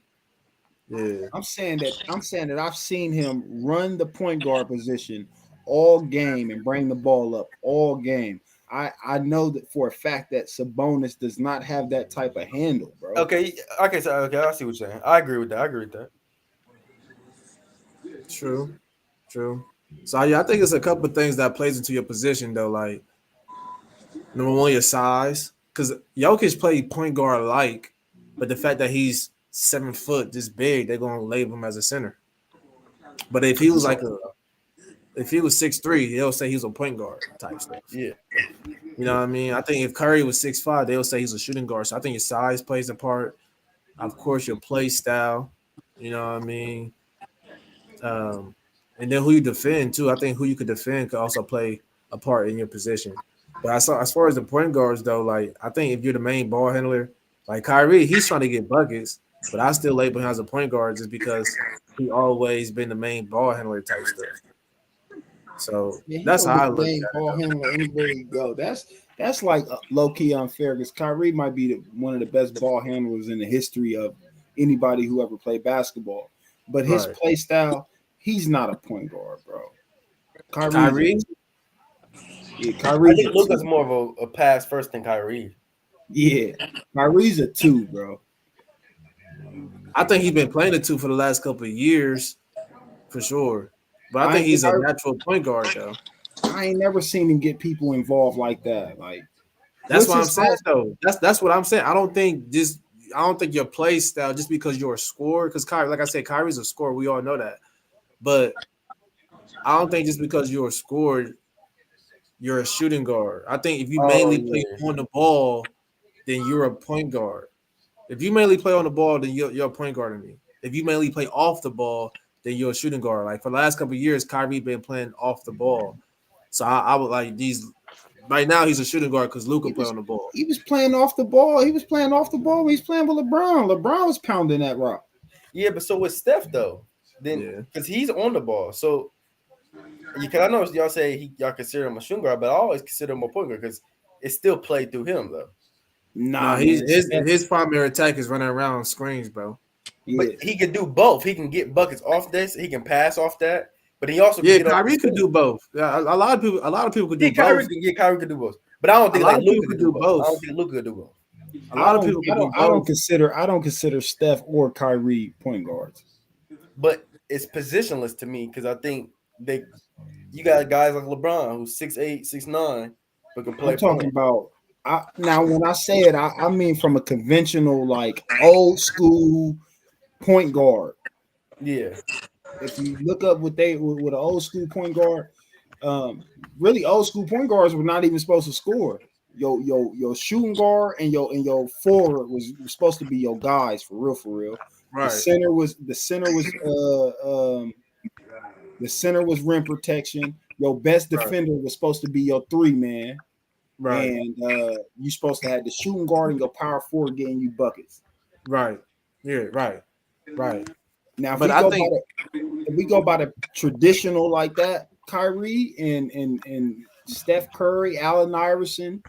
S3: Yeah.
S2: I'm saying that I've seen him run the point guard position all game and bring the ball up all game. I know that for a fact that Sabonis does not have that type of handle, bro.
S6: Okay, okay, I see what you're saying. I agree with that.
S3: True. So yeah, I think it's a couple of things that plays into your position though. Like number one, your size, because Jokic played point guard like, but the fact that he's 7 foot this big, they're gonna label him as a center. But if he was if he was 6'3", they'll say he's a point guard type stuff.
S6: Yeah.
S3: You know what I mean? I think if Curry was 6'5", they'll say he's a shooting guard. So I think your size plays a part. Of course, your play style. You know what I mean? And then who you defend too. I think who you could defend could also play a part in your position. But as far as the point guards though, like I think if you're the main ball handler, like Kyrie, he's trying to get buckets, but I still label him as a point guard just because he always been the main ball handler type stuff. So that's how I look at it.
S2: Ball handler anywhere you go. That's like low key unfair because Kyrie might be one of the best ball handlers in the history of anybody who ever played basketball. But his play style, he's not a point guard, bro.
S3: Kyrie?
S2: Yeah, Kyrie.
S6: I think Luka's more of a pass first than Kyrie.
S2: Yeah, Kyrie's a 2, bro.
S3: I think he's been playing the 2 for the last couple of years, for sure. But I think he's a natural point guard, though.
S2: I ain't never seen him get people involved like that. Like
S3: that's what I'm saying, though. That's what I'm saying. I don't think your play style just because you're a scorer, because Kyrie, like I said, Kyrie's a scorer. We all know that. But I don't think just because you're a scorer, you're a shooting guard. I think if you mainly play on the ball, then you're a point guard. If you mainly play on the ball, then you're a point guard to me. If you mainly play off the ball, then you're a shooting guard. Like for the last couple of years, Kyrie been playing off the ball. So I would like these. Right now, he's a shooting guard because Luka play on the ball.
S2: He was playing off the ball. He was playing off the ball when he's playing with LeBron. LeBron was pounding that rock.
S6: Yeah, but so with Steph though, then because he's on the ball. So because I know y'all say y'all consider him a shooting guard, but I always consider him a point guard because it's still played through him though.
S3: Nah, his primary attack is running around on screens, bro.
S2: Yeah.
S6: But he can do both. He can get buckets off this. He can pass off that. But he also can
S3: Kyrie could do both. Yeah, a lot of people could do both.
S6: Kyrie could do both. But I don't think like Luka could do both. I don't think Luka could do both.
S3: A lot of people could do both.
S2: I don't consider Steph or Kyrie point guards.
S6: But it's positionless to me because I think you got guys like LeBron who's 6'8", 6'9", but can play.
S2: I'm talking about now when I say it, I mean from a conventional like old school point guard.
S6: Yeah.
S2: If you look up with an old school point guard, really old school point guards were not even supposed to score. Your shooting guard and your forward was supposed to be your guys for real. Right. The center was rim protection. Your best defender was supposed to be your 3-man. Right. And you're supposed to have the shooting guard and your power forward getting you buckets.
S3: Right. Yeah, right.
S2: Now, if we go by the traditional like that, Kyrie and Steph Curry, Allen Iverson,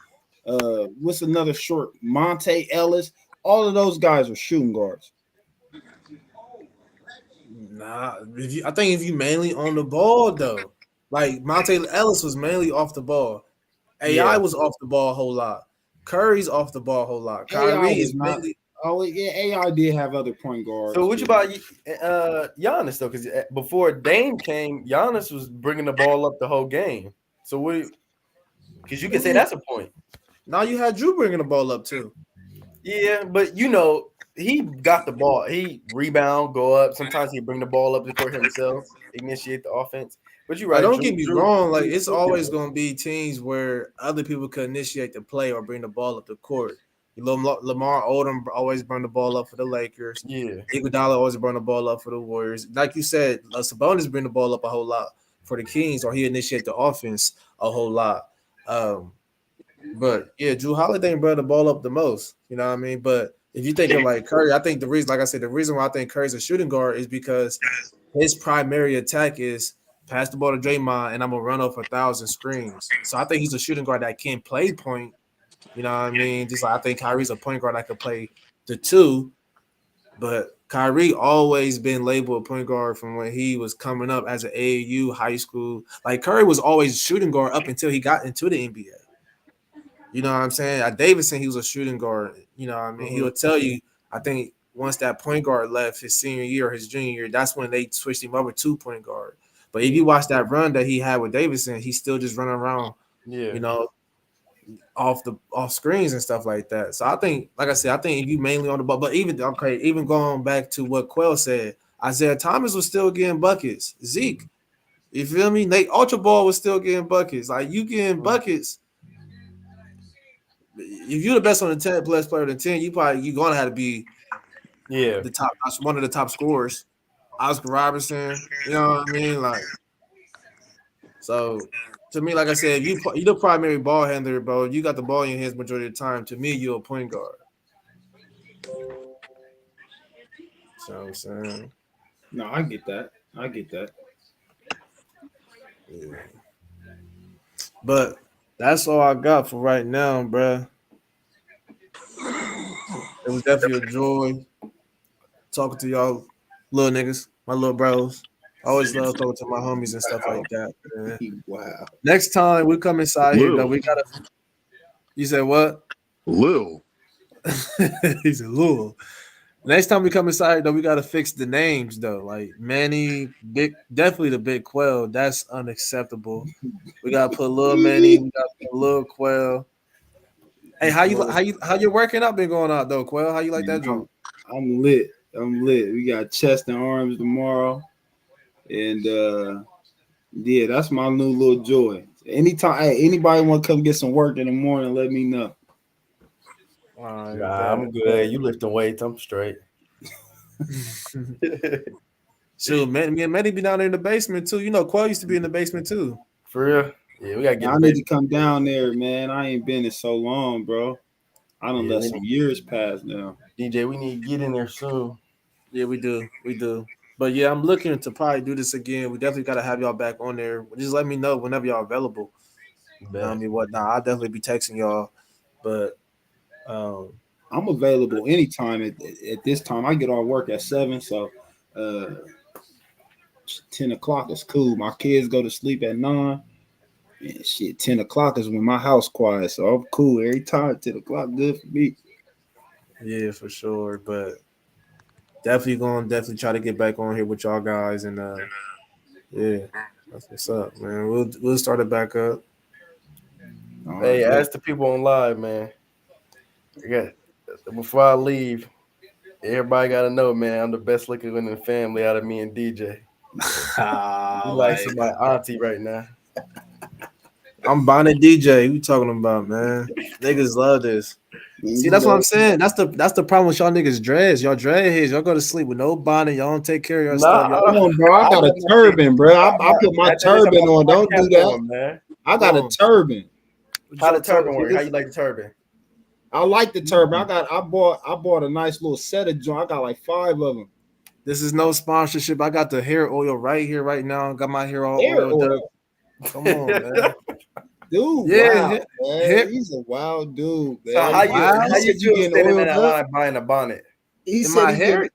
S2: what's another short? Monte Ellis. All of those guys are shooting guards.
S3: Nah, I think if you mainly on the ball though, like Monte Ellis was mainly off the ball. AI was off the ball a whole lot. Curry's off the ball a whole lot. Kyrie is mainly.
S2: Oh yeah, AI did have other point guards.
S6: So what you about Giannis though? Because before Dame came, Giannis was bringing the ball up the whole game. So because you can say that's a point.
S3: Now you had Drew bringing the ball up too.
S6: Yeah, but he got the ball. He rebound, go up. Sometimes he bring the ball up the court himself, initiate the offense. But you're right.
S3: Don't get me wrong. Like it's always going to be teams where other people could initiate the play or bring the ball up the court. Lamar Odom always bring the ball up for the Lakers.
S6: Yeah.
S3: Iguodala always bring the ball up for the Warriors. Like you said, Sabonis bring the ball up a whole lot for the Kings, or he initiate the offense a whole lot. But yeah, Drew Holiday brought the ball up the most. You know what I mean? But if you think of like Curry, I think the reason, like I said, the reason why I think Curry's a shooting guard is because his primary attack is pass the ball to Draymond and I'm gonna run off 1,000 screens. So I think he's a shooting guard that can play point. You know what I mean? Just like I think Kyrie's a point guard that could play the 2, but Kyrie always been labeled a point guard from when he was coming up as an AAU high school. Like Curry was always shooting guard up until he got into the NBA. You know what I'm saying? At Davidson, he was a shooting guard. You know what I mean? He would tell you, I think once that point guard left his senior year or his junior year, that's when they switched him over to point guard. But if you watch that run that he had with Davidson, he's still just running around,
S6: Yeah.
S3: you know, off screens and stuff like that. So I think, like I said, I think if you mainly on the ball, but even going back to what Quell said, Isaiah Thomas was still getting buckets. Zeke, you feel me? Nate Ultra Ball was still getting buckets. Like you getting buckets. If you're the best on the 10 plus player than 10, you're gonna have to be the top, one of the top scorers. Oscar Robertson, you know what I mean? Like, so to me, like I said, if you're the primary ball handler, bro. You got the ball in your hands majority of the time. To me, you're a point guard. So I'm saying,
S2: No, I get that.
S3: yeah. But that's all I got for right now, bro. It was definitely a joy talking to y'all little niggas, my little bros. I always love talking to my homies and stuff like that, man.
S2: Wow.
S3: Next time we come inside here, though, we gotta. You said what?
S4: Lil.
S3: He said Lil. Next time we come inside, though, we gotta fix the names, though. Like Manny, definitely the Big Quell. That's unacceptable. We gotta put Lil Manny. We gotta put Lil Quell. Hey, how your working out been going out though, Quell? How you like that joint?
S2: I'm lit. We got chest and arms tomorrow. And yeah, that's my new little joy. Anytime anybody want to come get some work in the morning, let me know.
S6: Nah, I'm good. You lifting weights, I'm straight.
S3: Shoot, man, me and Manny be down there in the basement too. You know, Quell used to be in the basement too.
S6: For real? Yeah, we gotta get.
S2: I need to come down there, man. I ain't been in so long, bro. I don't let some years pass now.
S6: DJ, we need to get in there soon.
S3: Yeah, we do. But yeah, I'm looking to probably do this again. We definitely got to have y'all back on there. Just let me know whenever y'all available. You know what I mean, whatnot. I'll definitely be texting y'all. But
S2: I'm available anytime at this time. I get off work at 7, so 10 o'clock is cool. My kids go to sleep at 9. And shit, 10 o'clock is when my house quiet, so I'm cool every time. 10 o'clock good for me.
S3: Yeah, for sure. But definitely try to get back on here with y'all guys, and yeah, that's what's up, man. We'll start it back up.
S6: Hey, ask the people on live, man. Before I leave, everybody gotta know, man, I'm the best looking in the family out of me and DJ. You like my auntie right now.
S3: I'm Bonnet DJ. Who you talking about, man? Niggas love this. See, that's what I'm saying. That's the problem with y'all niggas dreads. Y'all dreadheads. Y'all go to sleep with no bonnet. Y'all don't take care of your stuff.
S2: Come on, bro. I got a turban, bro. I put my turban on. Don't do that,
S6: man.
S2: I got a turban.
S6: How the turban work? How you like the turban?
S2: I like the turban. I bought a nice little set of joint. I got like 5 of them.
S3: This is no sponsorship. I got the hair oil right here, right now. Got my hair all oiled up. Come on, man.
S2: Dude,
S3: yeah,
S2: wow, man. He's a wild dude, man.
S6: So how you getting standing in that line buying a bonnet?
S2: He
S3: my hair.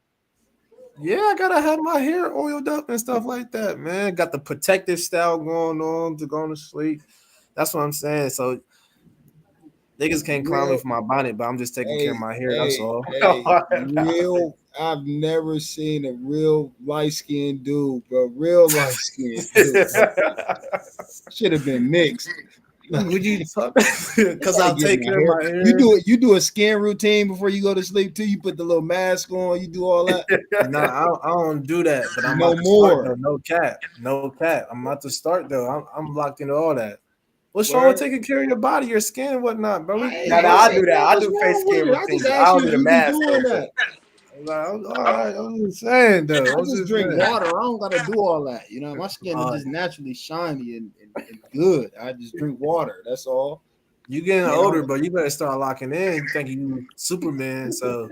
S3: Yeah, I gotta have my hair oiled up and stuff like that, man. Got the protective style going on to go to sleep. That's what I'm saying. So niggas can't clown me for my bonnet, but I'm just taking care of my hair. That's all.
S2: I've never seen a real light-skinned dude, bro. Real light-skinned dude. Should have been mixed.
S3: Would you talk? Because I'll take care of my hair.
S2: You do a skin routine before you go to sleep too. You put the little mask on. You do all that.
S3: Nah, I don't do that. But I'm
S2: no more.
S3: Start, no cap. I'm about to start though. I'm locked into all that. What's wrong with taking care of your body, your skin, and whatnot, bro?
S6: I do that. I do face skin routine. I don't do the mask.
S3: All right, I'm just saying though.
S2: I just drink water. I don't gotta do all that. You know, my skin is just naturally shiny and good. I just drink water. That's all.
S3: You getting older, but you better start locking in. You think you Superman, so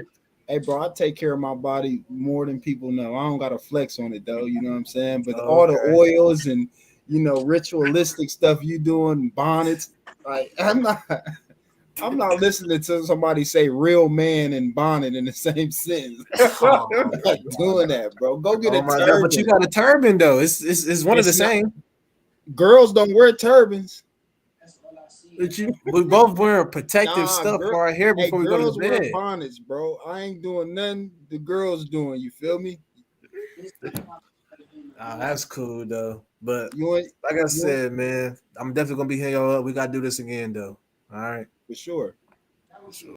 S2: hey, bro, I take care of my body more than people know. I don't gotta flex on it though. You know what I'm saying? But all the oils and ritualistic stuff you doing, bonnets, like I'm not. I'm not listening to somebody say "real man" and bonnet in the same sentence.
S3: Oh,
S2: I'm not doing that, bro. Go get
S3: oh
S2: a
S3: my
S2: turban.
S3: God, but you got a turban though. It's one of the
S2: It's not-
S3: same.
S2: Girls don't wear turbans.
S3: But we both wear protective
S2: Nah,
S3: stuff
S2: girl-
S3: for our hair
S2: Hey,
S3: before we go to
S2: girls wear
S3: bed.
S2: bonnets, bro. I ain't doing nothing the girls doing. You feel me?
S3: That's cool though. But
S2: You ain't
S3: like I said, man, I'm definitely gonna be hitting y'all up. We gotta do this again though. All right.
S2: for sure.